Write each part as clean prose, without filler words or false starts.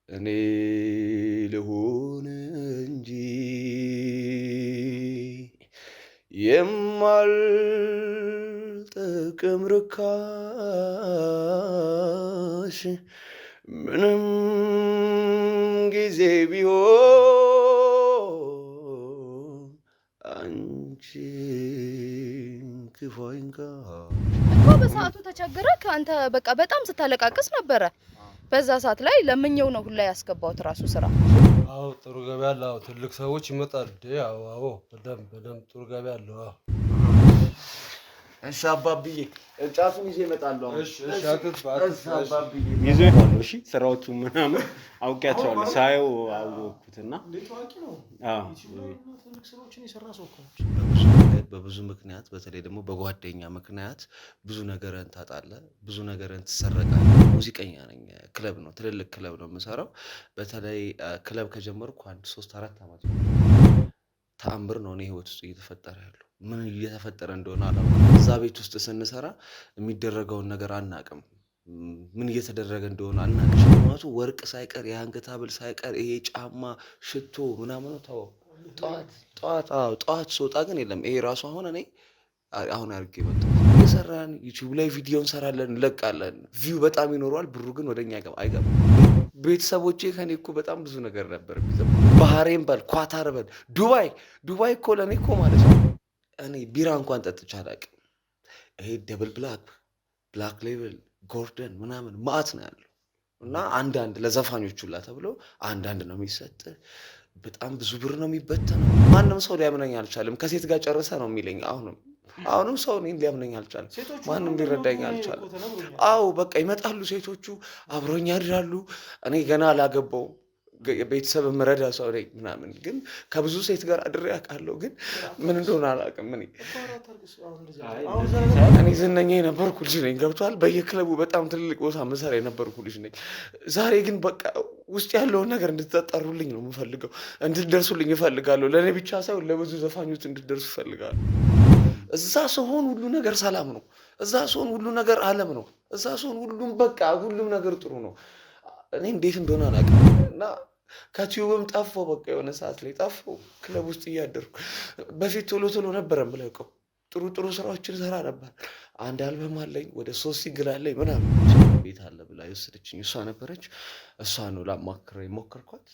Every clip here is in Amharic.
እኔ ልሁን እንጂ የማልጠቅም ርካሽ ምንም ጊዜ ቢሆን አንቺን ክፉ አይንካሽ እኮ በሰዓቱ ተቸግረህ አንተ በቃ በጣም ስታለቃቅስ ነበረ። በዛ ሰዓት ላይ ለምኜው ነው ሁላ ያስገባውት ራሱ ስራ። አዎ ጥሩ ገበያ አለ። አዎ ትልቅ ሰዎች ይመጣሉ። አዎ በደንብ ጥሩ ገበያ አለ። አዎ እሺ አባብዬ ጫፉን ይዤ እመጣለሁ። እሺ አትጥፋ አባብዬ ይዞ ይባሉ። እሺ ስራዎቹ ምናምን አውቄያቸዋለሁ። ሳየው አወኩትና ታዋቂ ነው። አዎ ትልቅ ስራዎችን የሰራ ሰው እኮ በብዙ ምክንያት በተለይ ደግሞ በጓደኛ ምክንያት ብዙ ነገርን ታጣለህ፣ ብዙ ነገርን ትሰረቃለህ። ሙዚቀኛ ነኝ። ክለብ ነው፣ ትልልቅ ክለብ ነው የምሰራው። በተለይ ክለብ ከጀመርኩ 1 3 4 ዓመት ነው። ተአምር ነው እኔ ህይወት ውስጥ እየተፈጠረ ያለው። ምን እየተፈጠረ እንደሆነ አላውቅም። እዛ ቤት ውስጥ ስንሰራ የሚደረገውን ነገር አናውቅም። ምን እየተደረገ እንደሆነ አናውቅም። ሽልማቱ ወርቅ ሳይቀር የአንገት ሐብል ሳይቀር ይሄ ጫማ፣ ሽቶ ምናምን ተው። ጠዋት ስወጣ ግን የለም። ይሄ ራሱ አሁን አድርጌ መጣሁ። እየሰራን ዩቲዩብ ላይ ቪዲዮ እንሰራለን፣ እንለቃለን። ቪው በጣም ይኖረዋል፣ ብሩ ግን ወደኛ አይገባም። ቤተሰቦቼ ከኔ እኮ በጣም ብዙ ነገር ነበር የሚጠብቁት። ባህሬን በል ኳታር በል ዱባይ እኮ ለእኔ እኮ ማለት ነው እኔ ቢራ እንኳን ጠጥቼ አላውቅም። ይሄ ደብል ብላክ ሌብል ጎርደን ምናምን ማዕት ነው ያለው እና አንዳንድ ለዘፋኞቹ ሁላ ተብሎ አንዳንድ ነው የሚሰጥ። በጣም ብዙ ብር ነው የሚበተነው። ማንም ሰው ሊያምነኝ አልቻለም። ከሴት ጋር ጨርሰ ነው የሚለኝ። አሁንም ሰው እኔን ሊያምነኝ አልቻለም። ማንም ሊረዳኝ አልቻለም። አዎ በቃ ይመጣሉ ሴቶቹ አብሮኝ ያድራሉ። እኔ ገና አላገባውም። ቤተሰብ ምረዳ ሰው ነኝ ምናምን፣ ግን ከብዙ ሴት ጋር አድሬ አውቃለሁ። ግን ምን እንደሆነ አላውቅም። እኔ ዝነኛ የነበርኩ ልጅ ነኝ። ገብቷል። በየክለቡ በጣም ትልቅ ቦታ መሰራ የነበርኩ ልጅ ነኝ። ዛሬ ግን በቃ ውስጥ ያለውን ነገር እንድትጠጠሩልኝ ነው የምፈልገው፣ እንድትደርሱልኝ እፈልጋለሁ። ለእኔ ብቻ ሳይሆን ለብዙ ዘፋኞች እንድትደርሱ እፈልጋለሁ። እዛ ስሆን ሁሉ ነገር ሰላም ነው። እዛ ስሆን ሁሉ ነገር አለም ነው። እዛ ስሆን ሁሉም ነገር ጥሩ ነው። እኔ እንዴት እንደሆነ አላውቅም እና ከቲዩብም ጠፋሁ። በቃ የሆነ ሰዓት ላይ ጠፋሁ። ክለብ ውስጥ እያደርኩ በፊት ቶሎ ነበር የምለቀው። ጥሩ ስራዎችን ሰራ ነበር። አንድ አልበም አለኝ፣ ወደ 3 ሲንግል አለኝ ምናምን። ቤት አለ ብላ የወሰደችኝ እሷ ነበረች። እሷ ነው ላማክረው የሞከርኳት።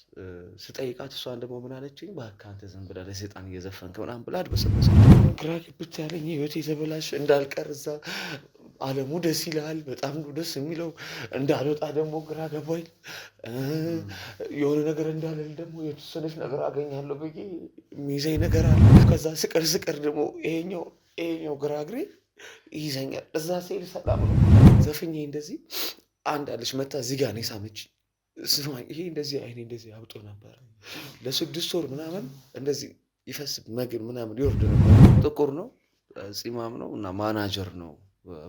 ስጠይቃት እሷን ደግሞ ምን አለችኝ? እባክህ አንተ ዝም ብለህ ለሰይጣን እየዘፈንክ ምናምን ብላ አድበሰበሰች። ግራ ግብት ያለኝ ህይወቴ የተበላሽ እንዳልቀር እዛ አለሙ ደስ ይላል፣ በጣም ነው ደስ የሚለው። እንዳልወጣ ደግሞ ግራ ገባኝ። የሆነ ነገር እንዳልል ደግሞ የተወሰነች ነገር አገኛለሁ ብዬ የሚይዘኝ ነገር አለ። ከዛ ስቀር ደግሞ ይሄኛው ግራ እግሬ ይይዘኛል። እዛ ስሄድ ሰላም ነው። ዘፍኜ እንደዚህ አንድ አለች መታ እዚህ ጋር ነው የሳመችኝ። ይሄ እንደዚህ አይኔ እንደዚህ አብጦ ነበር ለ6 ወር ምናምን። እንደዚህ ይፈስ መግል ምናምን ይወርድ ነበር። ጥቁር ነው፣ ፂማም ነው እና ማናጀር ነው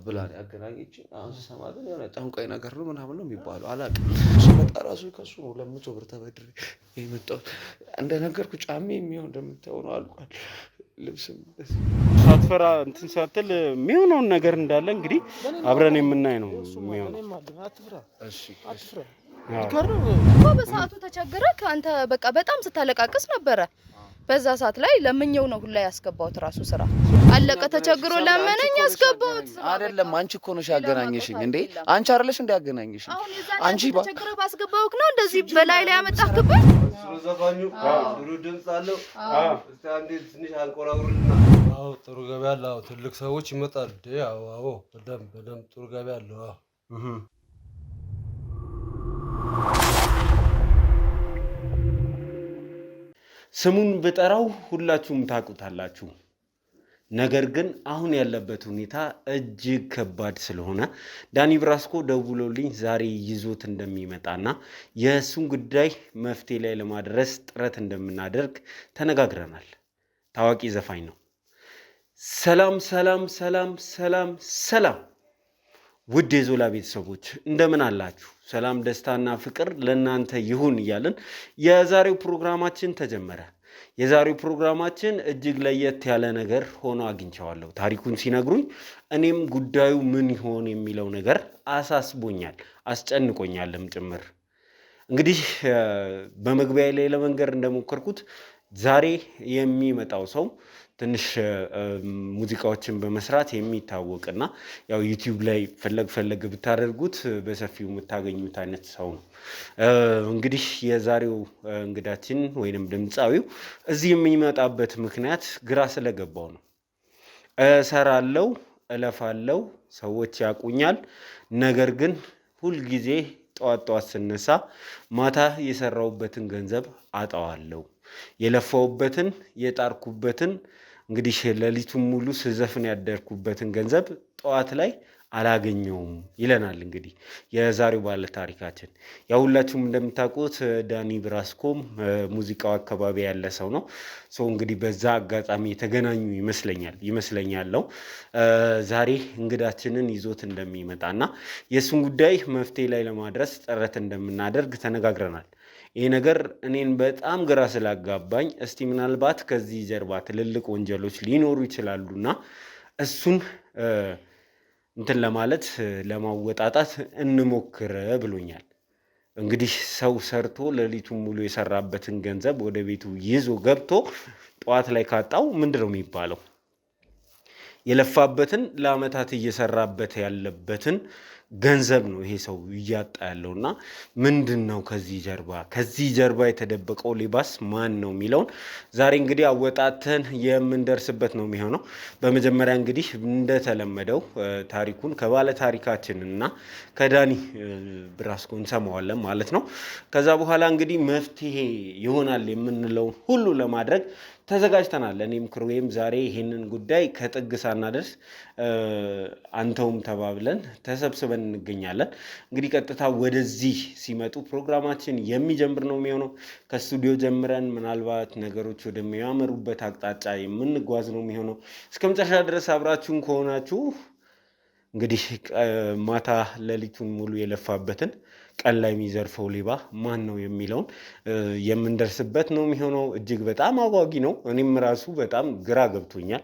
ብላ ያገናኘችኝ። አሁን ስሰማ ግን የሆነ ጠንቋይ ነገር ነው ምናምን ነው የሚባለው፣ አላውቅም። እሱ መጣ ራሱ ከሱ ነው 200 ብር ተበድሬ የመጣሁት። እንደነገርኩ ጫሜ የሚሆን እንደምታየው ነው፣ አልቋል። ልብስም ሳትፈራ እንትን ሳትል የሚሆነውን ነገር እንዳለ እንግዲህ አብረን የምናይ ነው የሚሆነው። እሺ እኮ በሰዓቱ ተቸግረህ አንተ በቃ በጣም ስታለቃቅስ ነበረ። በዛ ሰዓት ላይ ለምኜው ነው ሁላ ያስገባውት ራሱ ስራ። አለቀ። ተቸግሮ ለምነኝ ያስገባውት አይደለም። አንቺ እኮ ነሽ ያገናኘሽኝ እንዴ? አንቺ አይደለሽ እንደ ያገናኘሽኝ? አንቺ ተቸግረህ ባስገባውክ ነው እንደዚህ በላይ ላይ ያመጣክበት። ዘፋኙ ጥሩ ድምፅ አለው። እስቲ አንዴ ትንሽ አንቆራውርልና። አዎ ጥሩ ገበያ አለ። አዎ ትልቅ ሰዎች ይመጣሉ። አዎ በደንብ ጥሩ ገበያ አለ። አዎ ስሙን ብጠራው ሁላችሁም ታውቁታላችሁ። ነገር ግን አሁን ያለበት ሁኔታ እጅግ ከባድ ስለሆነ ዳኒ ብራስኮ ደውሎልኝ ዛሬ ይዞት እንደሚመጣና የእሱን ጉዳይ መፍትሄ ላይ ለማድረስ ጥረት እንደምናደርግ ተነጋግረናል። ታዋቂ ዘፋኝ ነው። ሰላም ውድ የዞላ ቤተሰቦች እንደምን አላችሁ? ሰላም ደስታና ፍቅር ለእናንተ ይሁን እያልን የዛሬው ፕሮግራማችን ተጀመረ። የዛሬው ፕሮግራማችን እጅግ ለየት ያለ ነገር ሆኖ አግኝቼዋለሁ። ታሪኩን ሲነግሩኝ እኔም ጉዳዩ ምን ይሆን የሚለው ነገር አሳስቦኛል፣ አስጨንቆኛልም ጭምር። እንግዲህ በመግቢያ ላይ ለመንገር እንደሞከርኩት ዛሬ የሚመጣው ሰው ትንሽ ሙዚቃዎችን በመስራት የሚታወቅና ያው ዩቲዩብ ላይ ፈለግ ብታደርጉት በሰፊው የምታገኙት አይነት ሰው ነው። እንግዲህ የዛሬው እንግዳችን ወይንም ድምፃዊው እዚህ የሚመጣበት ምክንያት ግራ ስለገባው ነው። እሰራለሁ፣ እለፋለሁ፣ ሰዎች ያቁኛል። ነገር ግን ሁልጊዜ ጠዋት ስነሳ ማታ የሰራሁበትን ገንዘብ አጣዋለሁ። የለፋውበትን የጣርኩበትን እንግዲህ ሌሊቱን ሙሉ ስዘፍን ያደርኩበትን ገንዘብ ጠዋት ላይ አላገኘውም ይለናል። እንግዲህ የዛሬው ባለ ታሪካችን ያው ሁላችሁም እንደምታውቁት ዳኒ ብራስኮም ሙዚቃው አካባቢ ያለ ሰው ነው። ሰው እንግዲህ በዛ አጋጣሚ የተገናኙ ይመስለኛል ዛሬ እንግዳችንን ይዞት እንደሚመጣና የእሱን ጉዳይ መፍትሄ ላይ ለማድረስ ጥረት እንደምናደርግ ተነጋግረናል። ይህ ነገር እኔን በጣም ግራ ስላጋባኝ እስቲ ምናልባት ከዚህ ጀርባ ትልልቅ ወንጀሎች ሊኖሩ ይችላሉና እሱን እንትን ለማለት ለማወጣጣት እንሞክር ብሎኛል። እንግዲህ ሰው ሰርቶ ሌሊቱን ሙሉ የሰራበትን ገንዘብ ወደ ቤቱ ይዞ ገብቶ ጠዋት ላይ ካጣው ምንድን ነው የሚባለው? የለፋበትን ለአመታት እየሰራበት ያለበትን ገንዘብ ነው ይሄ ሰው እያጣ ያለውና ምንድን ነው ከዚህ ጀርባ የተደበቀው ሌባስ ማን ነው የሚለውን ዛሬ እንግዲህ አወጣተን የምንደርስበት ነው የሚሆነው። በመጀመሪያ እንግዲህ እንደተለመደው ታሪኩን ከባለ ታሪካችንና ከዳኒ ብራስኮ እንሰማዋለን ማለት ነው። ከዛ በኋላ እንግዲህ መፍትሄ ይሆናል የምንለውን ሁሉ ለማድረግ ተዘጋጅተናል። እኔም ክሩዌም ዛሬ ይሄንን ጉዳይ ከጥግ ሳናደርስ አንተውም ተባብለን ተሰብስበን እንገኛለን። እንግዲህ ቀጥታ ወደዚህ ሲመጡ ፕሮግራማችን የሚጀምር ነው የሚሆነው። ከስቱዲዮ ጀምረን ምናልባት ነገሮች ወደሚያመሩበት አቅጣጫ የምንጓዝ ነው የሚሆነው። እስከ መጨረሻ ድረስ አብራችሁን ከሆናችሁ እንግዲህ ማታ ሌሊቱን ሙሉ የለፋበትን ቀን ላይ የሚዘርፈው ሌባ ማን ነው የሚለውን የምንደርስበት ነው የሚሆነው። እጅግ በጣም አጓጊ ነው። እኔም ራሱ በጣም ግራ ገብቶኛል።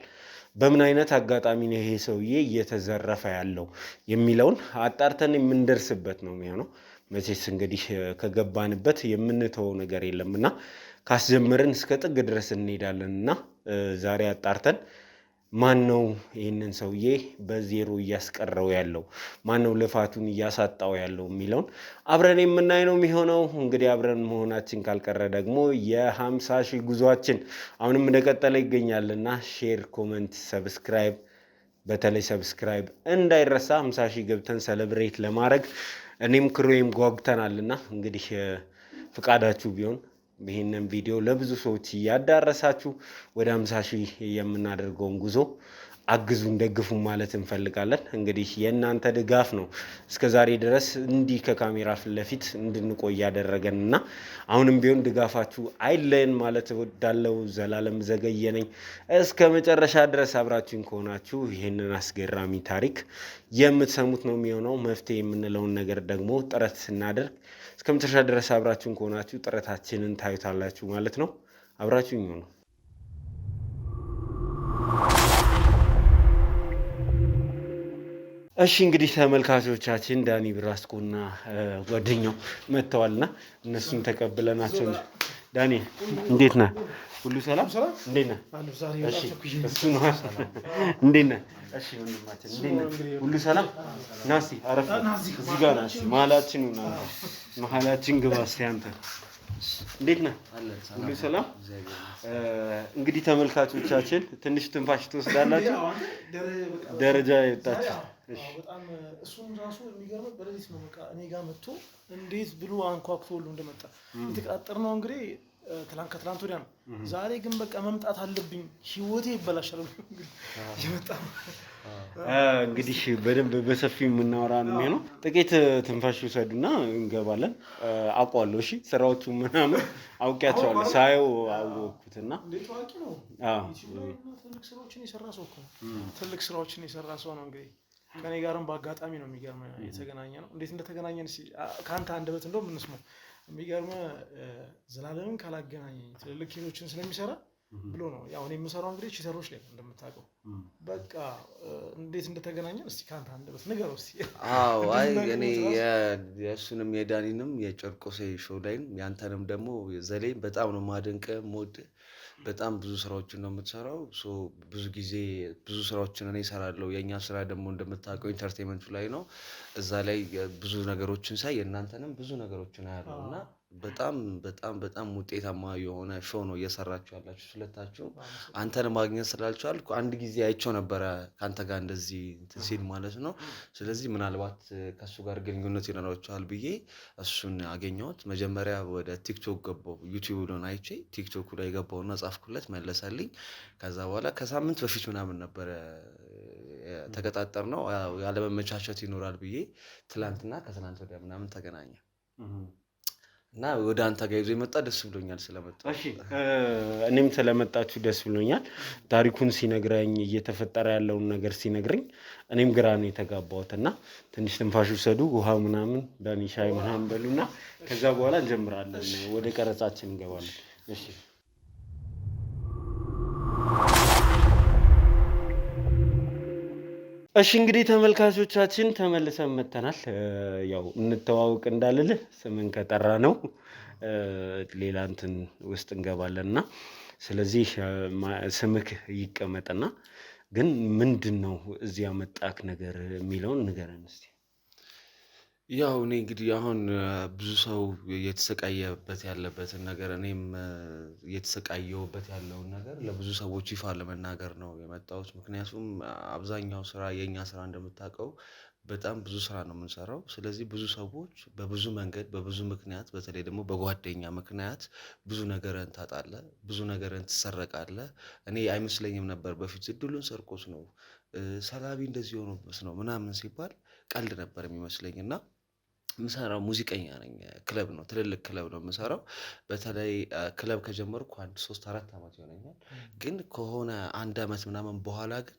በምን አይነት አጋጣሚ ነው ይሄ ሰውዬ እየተዘረፈ ያለው የሚለውን አጣርተን የምንደርስበት ነው የሚሆነው። መቼስ እንግዲህ ከገባንበት የምንተወው ነገር የለምና ካስጀመርን እስከ ጥግ ድረስ እንሄዳለንና ዛሬ አጣርተን ማን ነው ይህንን ሰውዬ በዜሮ እያስቀረው ያለው፣ ማን ነው ልፋቱን እያሳጣው ያለው የሚለውን አብረን የምናይ ነው የሚሆነው። እንግዲህ አብረን መሆናችን ካልቀረ ደግሞ የ50 ሺህ ጉዟችን አሁንም እንደቀጠለ ይገኛልና ሼር፣ ኮመንት፣ ሰብስክራይብ በተለይ ሰብስክራይብ እንዳይረሳ። 50 ሺህ ገብተን ሰለብሬት ለማድረግ እኔም ክሩዌም ጓጉተናልና እንግዲህ ፍቃዳችሁ ቢሆን ይህንን ቪዲዮ ለብዙ ሰዎች እያዳረሳችሁ ወደ 50 ሺህ የምናደርገውን ጉዞ አግዙን፣ ደግፉ ማለት እንፈልጋለን። እንግዲህ የእናንተ ድጋፍ ነው እስከ ዛሬ ድረስ እንዲህ ከካሜራ ፊት ለፊት እንድንቆይ ያደረገንና አሁንም ቢሆን ድጋፋችሁ አይለየን ማለት እወዳለሁ። ዘላለም ዘገየ ነኝ። እስከ መጨረሻ ድረስ አብራችሁን ከሆናችሁ ይህንን አስገራሚ ታሪክ የምትሰሙት ነው የሚሆነው። መፍትሄ የምንለውን ነገር ደግሞ ጥረት ስናደርግ እስከ መጨረሻ ድረስ አብራችሁን ከሆናችሁ ጥረታችንን ታዩታላችሁ ማለት ነው። አብራችሁኝ ነው። እሺ እንግዲህ ተመልካቾቻችን ዳኒ ብራስኮና ጓደኛው መጥተዋልና እነሱን ተቀብለናቸው። ዳኒ እንዴት ነህ? ሁሉ ሰላም? እንዴት ነህ? እሺ እሱ ነው። እንዴት ነህ? እሺ ወንድማችን እንዴት ነህ? ሁሉ ሰላም? ና እስኪ አረፍ እዚህ ጋር ና እስኪ መሀላችን ነው። መሀላችን ግባ እስኪ አንተ እንዴት ነህ? ሁሉ ሰላም? እንግዲህ ተመልካቾቻችን ትንሽ ትንፋሽ ትወስዳላችሁ። ደረጃ የወጣችሁ በጣም እሱን ራሱ የሚገርመው በሌሊት ነው። በቃ እኔ ጋር መጥቶ እንዴት ብሎ አንኳኩቶ ሁሉ እንደመጣ የተቀጣጠርነው እንግዲህ ከትላንት ወዲያ ነው። ዛሬ ግን በቃ መምጣት አለብኝ ህይወቴ ይበላሻል እንግዲህ ይመጣ እንግዲህ በደንብ በሰፊው የምናወራ ነው የሚሆነው። ጥቂት ትንፋሽ ውሰዱና እንገባለን። አውቀዋለሁ። እሺ ስራዎቹ ምናምን አውቄያቸዋለሁ። ሳየው አወቅኩትና እንዴት ታዋቂ ነው። ትልቅ ስራዎችን የሰራ ሰው እኮ ትልቅ ስራዎችን የሰራ ሰው ነው። እንግዲህ ከኔ ጋርም በአጋጣሚ ነው የሚገርም የተገናኘ ነው። እንዴት እንደተገናኘን ከአንተ አንደበት እንደው የምንስማው የሚገርም ዘላለምን ካላገናኘኝ ትልልቅ ኬዞችን ስለሚሰራ ብሎ ነው። ያው እኔ የምሰራው እንግዲህ ቺተሮች ላይ እንደምታውቀው በቃ እንዴት እንደተገናኘን እስቲ ካንተ አንደበት ንገረው እስቲ። አዎ አይ እኔ የእሱንም የዳኒንም የጨርቆሴ ሾው ላይም ያንተንም ደግሞ ዘሌን በጣም ነው ማደንቀ ሞድ በጣም ብዙ ስራዎችን ነው የምትሰራው። ብዙ ጊዜ ብዙ ስራዎችን እኔ እሰራለሁ። የእኛ ስራ ደግሞ እንደምታውቀው ኢንተርቴንመንቱ ላይ ነው። እዛ ላይ ብዙ ነገሮችን ሳይ የእናንተንም ብዙ ነገሮችን አያለሁ እና በጣም በጣም በጣም ውጤታማ የሆነ ሾው ነው እየሰራችሁ ያላችሁ ሁለታችሁ። አንተን ማግኘት ስላልቻልኩ አንድ ጊዜ አይቼው ነበረ ካንተ ጋር እንደዚህ እንትን ሲል ማለት ነው። ስለዚህ ምናልባት ከሱ ጋር ግንኙነት ይኖራችኋል ብዬ እሱን አገኘሁት። መጀመሪያ ወደ ቲክቶክ ገባሁ። ዩቲዩብ ላይ አይቼ ቲክቶክ ላይ ገባሁና ጻፍኩለት መለሰልኝ። ከዛ በኋላ ከሳምንት በፊት ምናምን ነበረ ተቀጣጠርነው። ያለመመቻቸት ይኖራል ብዬ ትላንትና ከትላንት ወዲያ ምናምን ተገናኘ እና ወደ አንተ ጋር ይዞ የመጣ ደስ ብሎኛል ስለመጣ። እሺ እኔም ስለመጣችሁ ደስ ብሎኛል። ታሪኩን ሲነግረኝ እየተፈጠረ ያለውን ነገር ሲነግረኝ እኔም ግራ ነው የተጋባሁት እና ትንሽ ትንፋሽ ውሰዱ፣ ውሃ ምናምን ዳኒ ሻይ ምናምን በሉና ከዛ በኋላ እንጀምራለን፣ ወደ ቀረጻችን እንገባለን። እሺ እሺ እንግዲህ ተመልካቾቻችን ተመልሰን መተናል። ያው እንተዋውቅ እንዳልልህ ስምን ከጠራ ነው ሌላ እንትን ውስጥ እንገባለንና ስለዚህ ስምክ ይቀመጥና ግን ምንድነው እዚህ ያመጣክ ነገር የሚለውን ንገረን እስቲ። ያው እኔ እንግዲህ አሁን ብዙ ሰው እየተሰቃየበት ያለበትን ነገር እኔም እየተሰቃየሁበት ያለውን ነገር ለብዙ ሰዎች ይፋ ለመናገር ነው የመጣሁት። ምክንያቱም አብዛኛው ስራ የኛ ስራ እንደምታውቀው በጣም ብዙ ስራ ነው የምንሰራው። ስለዚህ ብዙ ሰዎች በብዙ መንገድ በብዙ ምክንያት በተለይ ደግሞ በጓደኛ ምክንያት ብዙ ነገርን ታጣለህ፣ ብዙ ነገርን ትሰረቃለህ። እኔ አይመስለኝም ነበር በፊት እድሉን ሰርቆት ነው ሰላቢ እንደዚህ ሆኖበት ነው ምናምን ሲባል ቀልድ ነበር የሚመስለኝ እና ምሰራው ሙዚቀኛ ነኝ። ክለብ ነው ትልልቅ ክለብ ነው የምሰራው። በተለይ ክለብ ከጀመርኩ 3-4 አመት ይሆነኛል። ግን ከሆነ 1 አመት ምናምን በኋላ ግን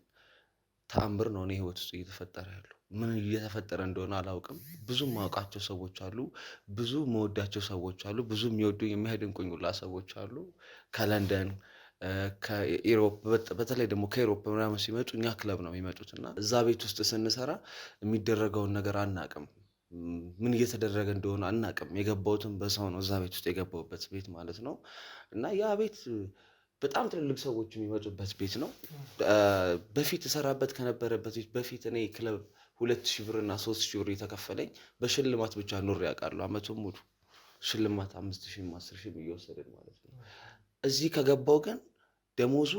ተአምር ነው እኔ ህይወት ውስጥ እየተፈጠረ ያለው። ምን እየተፈጠረ እንደሆነ አላውቅም። ብዙ ማውቃቸው ሰዎች አሉ፣ ብዙ መወዳቸው ሰዎች አሉ፣ ብዙ የሚወዱኝ የሚያደንቁኝ ሁላ ሰዎች አሉ። ከለንደን ከኢሮፕ በተለይ ደግሞ ከኢሮፕ ምናምን ሲመጡ እኛ ክለብ ነው የሚመጡት እና እዛ ቤት ውስጥ ስንሰራ የሚደረገውን ነገር አናውቅም። ምን እየተደረገ እንደሆነ አናውቅም። የገባሁትም በሰው ነው እዛ ቤት ውስጥ የገባሁበት ቤት ማለት ነው እና ያ ቤት በጣም ትልልቅ ሰዎች የሚመጡበት ቤት ነው። በፊት እሰራበት ከነበረበት ቤት በፊት እኔ ክለብ 2000 ብር እና 3000 ብር የተከፈለኝ በሽልማት ብቻ ኖሬ ያውቃለሁ። አመቱን ሙሉ ሽልማት 5000 10,000 እየወሰድን ማለት ነው። እዚህ ከገባው ግን ደሞዙ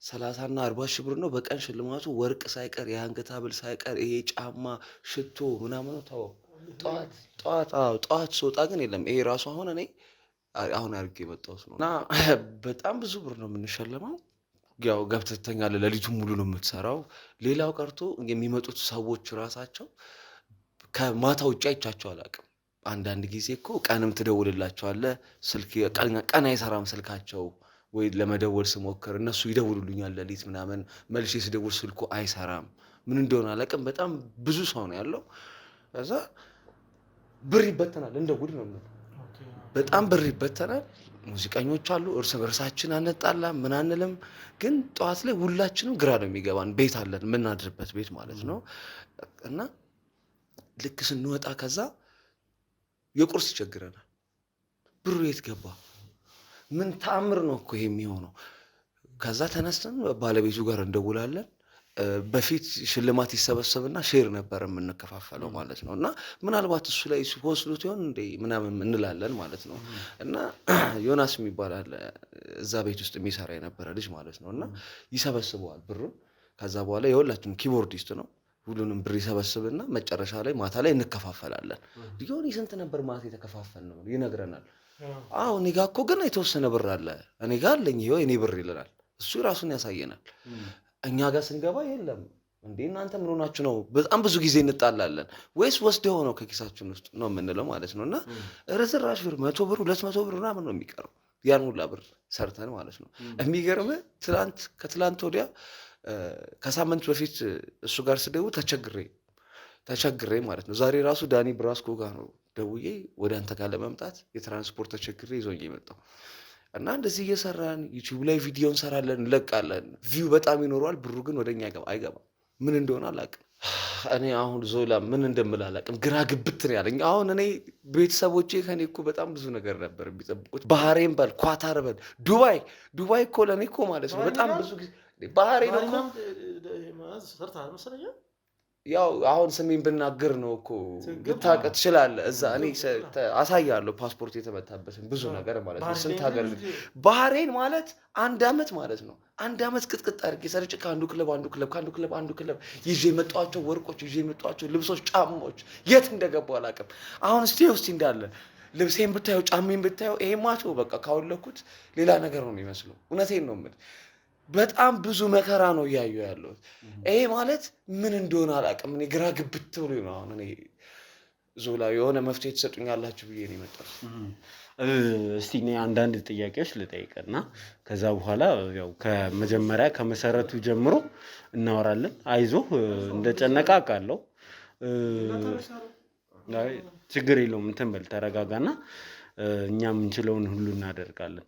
30 እና 40 ሺህ ብር ነው። በቀን ሽልማቱ ወርቅ ሳይቀር የአንገት ሐብል ሳይቀር ይሄ ጫማ ሽቶ ምናምን ነው። ተው ጠዋት ስወጣ ግን የለም። ይሄ ራሱ አሁን እኔ አሁን አድርጌ የመጣሁት ነው እና በጣም ብዙ ብር ነው የምንሸለመው። ያው ገብተህ ትተኛለህ፣ ሌሊቱን ሙሉ ነው የምትሰራው። ሌላው ቀርቶ የሚመጡት ሰዎች ራሳቸው ከማታ ውጭ አይቻቸው አላውቅም። አንዳንድ ጊዜ እኮ ቀንም ትደውልላቸዋለህ፣ ስልክ ቀን አይሰራም ስልካቸው። ወይ ለመደወል ስሞክር እነሱ ይደውሉልኛል ሌሊት ምናምን፣ መልሼ ስደውል ስልኩ አይሰራም። ምን እንደሆነ አላውቅም። በጣም ብዙ ሰው ነው ያለው። ከዛ ብር ይበተናል እንደ ጉድ ነው የምልህ። በጣም ብር ይበተናል። ሙዚቀኞች አሉ፣ እርስ በርሳችን አንጣላም ምን አንልም። ግን ጠዋት ላይ ሁላችንም ግራ ነው የሚገባን። ቤት አለን የምናድርበት ቤት ማለት ነው እና ልክ ስንወጣ ከዛ የቁርስ ይቸግረናል። ብሩ የት ገባ? ምን ተአምር ነው እኮ ይሄ የሚሆነው? ከዛ ተነስተን ባለቤቱ ጋር እንደውላለን። በፊት ሽልማት ይሰበሰብና ሼር ነበር የምንከፋፈለው ማለት ነው እና ምናልባት እሱ ላይ ወስዶት ይሆን እንዴ ምናምን እንላለን ማለት ነው። እና ዮናስ የሚባል አለ እዛ ቤት ውስጥ የሚሰራ የነበረ ልጅ ማለት ነው እና ይሰበስበዋል ብሩን። ከዛ በኋላ የሁላችንም ኪቦርዲስት ነው። ሁሉንም ብር ይሰበስብና መጨረሻ ላይ ማታ ላይ እንከፋፈላለን። ሊሆን ስንት ነበር ማታ የተከፋፈልነው ይነግረናል። አዎ እኔ ጋ እኮ ግን የተወሰነ ብር አለ፣ እኔ ጋ አለኝ ይኸው የኔ ብር ይለናል። እሱ ራሱን ያሳየናል። እኛ ጋር ስንገባ የለም እንዴ እናንተ ምን ሆናችሁ ነው? በጣም ብዙ ጊዜ እንጣላለን። ወይስ ወስደው ነው ከኪሳችን ውስጥ ነው የምንለው ማለት ነው። እና ርዝራሽ ብር 100 ብር 200 ብር ምናምን ነው የሚቀረው ያን ሁላ ብር ሰርተን ማለት ነው። የሚገርምህ ከትላንት ወዲያ ከሳምንት በፊት እሱ ጋር ስደውል ተቸግሬ ማለት ነው። ዛሬ ራሱ ዳኒ ብራስኮ ጋር ነው ደውዬ ወደ አንተ ጋር ለመምጣት የትራንስፖርት ተቸግሬ ይዞኝ የመጣው እና እንደዚህ እየሰራን ዩቲዩብ ላይ ቪዲዮ እንሰራለን እንለቃለን። ቪው በጣም ይኖረዋል፣ ብሩ ግን ወደኛ አይገባም። ምን እንደሆነ አላውቅም። እኔ አሁን ዞላ ምን እንደምል አላውቅም። ግራ ግብት ነው ያለኝ። አሁን እኔ ቤተሰቦቼ ከኔ እኮ በጣም ብዙ ነገር ነበር የሚጠብቁት። ባህሬን በል ኳታር በል ዱባይ እኮ ለእኔ እኮ ማለት ነው በጣም ብዙ ጊዜ ባህሬን እኮ ያው አሁን ስሜን ብናገር ነው እኮ ልታውቅ ትችላለህ። እዛ እኔ አሳያለሁ ፓስፖርት የተመታበትን ብዙ ነገር ማለት ነው። ስንት ሀገር ባህሬን ማለት 1 ዓመት ማለት ነው። 1 ዓመት ቅጥቅጥ አድርጌ ሰርቼ ከአንዱ ክለብ አንዱ ክለብ ይዤ የመጣኋቸው ወርቆች፣ ይዤ የመጣኋቸው ልብሶች፣ ጫማዎች የት እንደገቡ አላውቅም። አሁን እስቲ እንዳለ ልብሴን ብታየው ጫሜን ብታየው ይሄ ማቶ በቃ ካወለኩት ሌላ ነገር ነው የሚመስለው። እውነቴን ነው የምልህ። በጣም ብዙ መከራ ነው እያየሁ ያለሁት። ይሄ ማለት ምን እንደሆነ አላውቅም። እኔ ግራ ግብት ብሎኝ ነው አሁን እኔ ዞላ የሆነ መፍትሄ ትሰጡኛላችሁ ብዬ ነው የመጣሁት። እስቲ እኔ አንዳንድ ጥያቄዎች ልጠይቅና ከዛ በኋላ ያው ከመጀመሪያ ከመሰረቱ ጀምሮ እናወራለን። አይዞህ እንደጨነቀ አውቃለሁ። ችግር የለውም። እንትን በል ተረጋጋና እኛ የምንችለውን ሁሉ እናደርጋለን።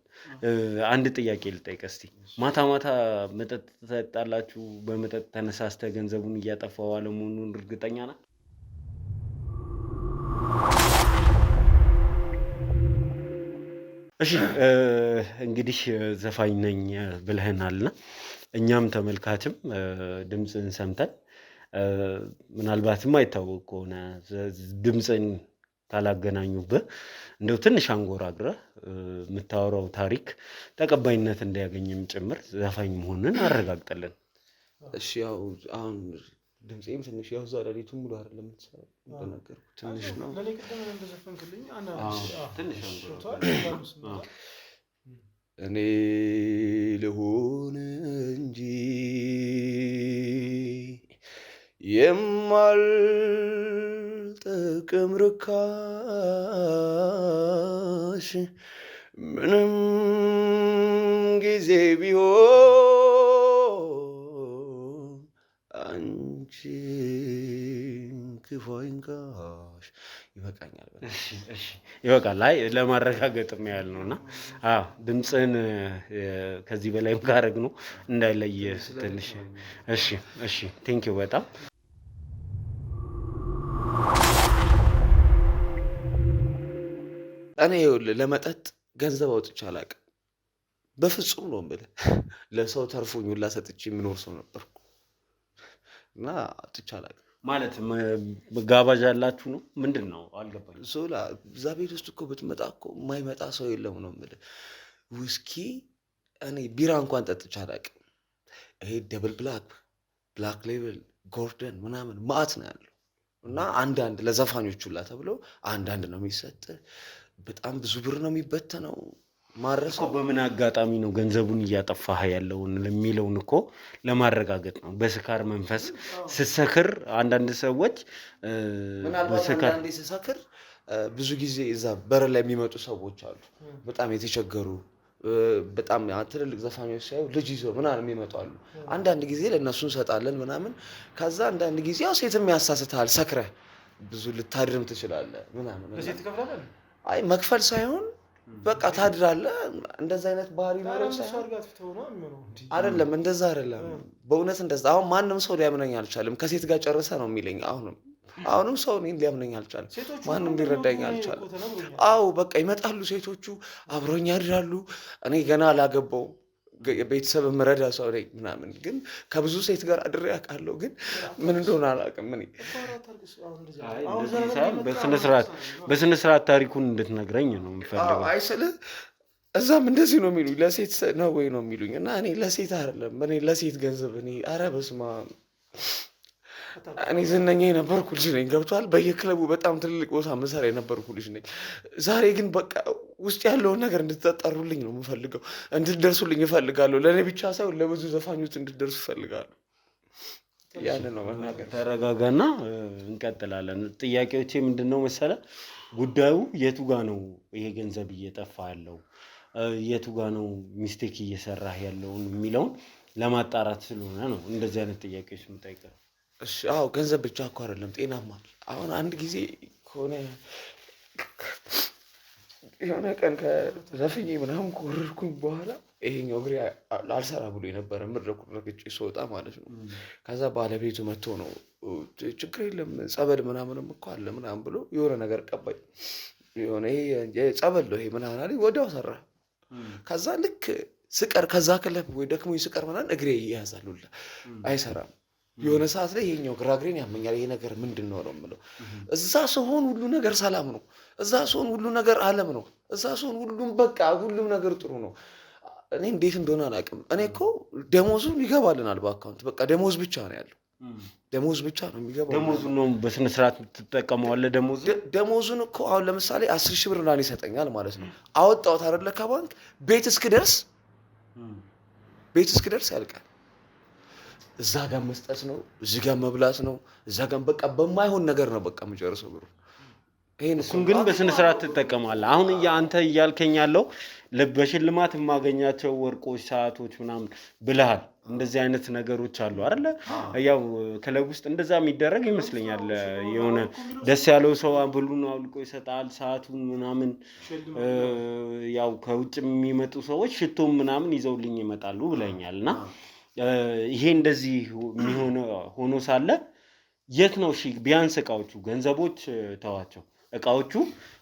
አንድ ጥያቄ ልጠይቅ እስቲ። ማታ መጠጥ ትጠጣላችሁ? በመጠጥ ተነሳስተህ ገንዘቡን እያጠፋው አለመሆኑን እርግጠኛ ነህ? እሺ እንግዲህ ዘፋኝ ነኝ ብለህናልና እኛም ተመልካችም ድምፅን ሰምተን ምናልባትም አይታወቅ ከሆነ ድምፅን ካላገናኙብህ እንደው ትንሽ አንጎራግረህ የምታወራው ታሪክ ተቀባይነት እንዲያገኝም ጭምር ዘፋኝ መሆንን አረጋግጠልን። እሺ ያው አሁን ድምፄም ትንሽ ያው ዛሬ ሌሊቱን ሙሉ አይደለም የምትሰራው እንደነገርኩህ ትንሽ ነው። እኔ ልሁን እንጂ የማልጠቅም ርካሽ ምንም ጊዜ ቢሆን አንቺን ክፉ አይንካሽ። ይበቃኛል። ይበቃል። አይ ለማረጋገጥም ያህል ነውና ድምፅህን ከዚህ በላይም ካረግ ነው እንዳይለይ ትንሽ። እሺ ቴንኪው በጣም እኔ ይኸውልህ ለመጠጥ ገንዘብ አውጥቼ አላውቅም። በፍጹም ነው የምልህ። ለሰው ተርፎኝ ሁላ ሰጥቼ የምኖር ሰው ነበርኩ እና አውጥቼ አላውቅም። ማለት ጋባዥ ያላችሁ ነው? ምንድን ነው አልገባኝም። ዞላ እዛ ቤት ውስጥ እኮ ብትመጣ እኮ የማይመጣ ሰው የለም ነው የምልህ። ውስኪ እኔ ቢራ እንኳን ጠጥቼ አላውቅም። ይሄ ደብል ብላክ ሌብል፣ ጎርደን ምናምን ማዕት ነው ያለው እና አንዳንድ ለዘፋኞች ሁላ ተብሎ አንዳንድ ነው የሚሰጥ። በጣም ብዙ ብር ነው የሚበተነው። ማረሰው በምን አጋጣሚ ነው ገንዘቡን እያጠፋህ ያለውን የሚለውን እኮ ለማረጋገጥ ነው። በስካር መንፈስ ስትሰክር አንዳንድ ሰዎች ምናልባት ስሰክር ብዙ ጊዜ እዛ በር ላይ የሚመጡ ሰዎች አሉ፣ በጣም የተቸገሩ በጣም ትልልቅ ዘፋኞች ሳይሆን ልጅ ይዘው ምናምን የሚመጡ አሉ። አንዳንድ ጊዜ ለእነሱ እንሰጣለን ምናምን። ከዛ አንዳንድ ጊዜ ያው ሴትም ያሳስትሃል። ሰክረህ ብዙ ልታድርም ትችላለህ ምናምን። አይ መክፈል ሳይሆን በቃ ታድራለህ። እንደዛ አይነት ባህሪ ነው አይደለም? እንደዛ አይደለም በእውነት እንደዛ። አሁን ማንም ሰው ሊያምነኝ አልቻለም። ከሴት ጋር ጨርሰ ነው የሚለኝ። አሁንም ሰው እኔን ሊያምነኝ አልቻለም። ማንም ሊረዳኝ አልቻለም። አዎ በቃ ይመጣሉ ሴቶቹ አብሮኝ ያድራሉ። እኔ ገና አላገባውም፣ ቤተሰብ የምረዳ ሰው ነኝ ምናምን። ግን ከብዙ ሴት ጋር አድሬ አውቃለሁ። ግን ምን እንደሆነ አላውቅም። በስነ ስርዓት ታሪኩን እንድትነግረኝ ነው የምፈልገው። አይ ስልህ እዛም እንደዚህ ነው የሚሉኝ። ለሴት ነው ወይ ነው የሚሉኝ። እና እኔ ለሴት አይደለም፣ እኔ ለሴት ገንዘብ ኧረ በስመ አብ። እኔ ዝነኛ የነበርኩ ልጅ ነኝ። ገብቶሃል? በየክለቡ በጣም ትልልቅ ቦታ መሰራ የነበርኩ ልጅ ነኝ። ዛሬ ግን በቃ ውስጥ ያለውን ነገር እንድትጠሩልኝ ነው የምፈልገው፣ እንድትደርሱልኝ እፈልጋለሁ። ለእኔ ብቻ ሳይሆን ለብዙ ዘፋኞች እንድትደርሱ እፈልጋለሁ። ያንን ነው መናገር። ተረጋጋና እንቀጥላለን። ጥያቄዎቼ ምንድን ነው መሰለህ? ጉዳዩ የቱ ጋ ነው ይሄ ገንዘብ እየጠፋ ያለው፣ የቱ ጋ ነው ሚስቴክ እየሰራህ ያለውን የሚለውን ለማጣራት ስለሆነ ነው እንደዚህ አይነት ጥያቄዎች የምጠይቀው። እሺ አዎ፣ ገንዘብ ብቻ እኮ አይደለም ጤናማ። አሁን አንድ ጊዜ ከሆነ የሆነ ቀን ከዘፍኜ ምናምን ከወረድኩኝ በኋላ ይሄኛው እግሬ አልሰራ ብሎ የነበረ መድረኩን ረግጬ ስወጣ ማለት ነው። ከዛ ባለቤቱ መጥቶ ነው ችግር የለም ጸበል ምናምንም እኮ አለ ምናምን ብሎ የሆነ ነገር ቀባኝ። የሆነ ይሄ ጸበል ነው ይሄ ምናምን አለኝ። ወዲያው ሰራ። ከዛ ልክ ስቀር ከዛ ክለብ ወይ ደክሞኝ ስቀር ምናምን እግሬ ይያዛል ሁላ አይሰራም። የሆነ ሰዓት ላይ ይሄኛው ግራ እግሬን ያመኛል። ይሄ ነገር ምንድን ነው ነው የምለው። እዛ ስሆን ሁሉ ነገር ሰላም ነው። እዛ ስሆን ሁሉ ነገር ዓለም ነው። እዛ ስሆን ሁሉም በቃ ሁሉም ነገር ጥሩ ነው። እኔ እንዴት እንደሆነ አላውቅም። እኔ እኮ ደሞዙን ይገባልናል በአካውንት በቃ ደሞዝ ብቻ ነው ያለው። ደሞዝ ብቻ ነው የሚገባው። ደሞዙን ነው በስነ ስርዓት ትጠቀመዋለህ? ደሞዙን እኮ አሁን ለምሳሌ 10 ሺህ ብር ምናምን ይሰጠኛል ማለት ነው። አወጣሁት አይደለ ከባንክ ቤት እስክደርስ ያልቃል። እዛ ጋር መስጠት ነው፣ እዚህ ጋር መብላት ነው፣ እዛ ጋር በቃ በማይሆን ነገር ነው በቃ የምጨርሰው ብሩ። እሱን ግን በስነ ስርዓት ትጠቀማለህ። አሁን አንተ እያልከኝ ያለው በሽልማት የማገኛቸው ወርቆች፣ ሰዓቶች ምናምን ብለሃል። እንደዚህ አይነት ነገሮች አሉ አይደለ? ያው ክለብ ውስጥ እንደዛ የሚደረግ ይመስለኛል። የሆነ ደስ ያለው ሰው ብሉን አውልቆ ይሰጣል፣ ሰዓቱን ምናምን። ያው ከውጭ የሚመጡ ሰዎች ሽቶም ምናምን ይዘውልኝ ይመጣሉ ብለኛል። እና ይሄ እንደዚህ ሆኖ ሳለ የት ነው እሺ ቢያንስ እቃዎቹ ገንዘቦች ተዋቸው፣ እቃዎቹ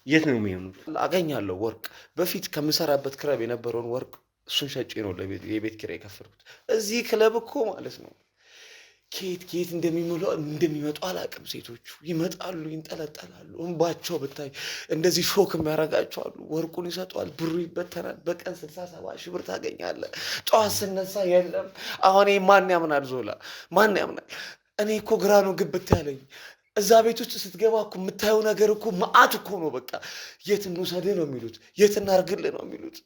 የት ነው የሚሆኑት? አገኛለሁ ወርቅ። በፊት ከምሰራበት ክለብ የነበረውን ወርቅ እሱን ሸጬ ነው የቤት ኪራይ የከፈልኩት። እዚህ ክለብ እኮ ማለት ነው ከየት እንደሚመጡ አላውቅም። ሴቶቹ ይመጣሉ፣ ይንጠለጠላሉ። እንባቸው ብታይ እንደዚህ ሾክ የሚያደርጋቸው አሉ። ወርቁን ይሰጧል፣ ብሩ ይበተናል። በቀን 60-70 ሺህ ብር ታገኛለህ። ጠዋት ስነሳ የለም። አሁን ማን ያምናል? ዞላ ማን ያምናል? እኔ እኮ ግራ ነው ግብት ያለኝ። እዛ ቤት ውስጥ ስትገባ እኮ የምታየው ነገር እኮ መዓት እኮ ነው። በቃ የት እንውሰድህ ነው የሚሉት፣ የት እናርግልህ ነው የሚሉት፣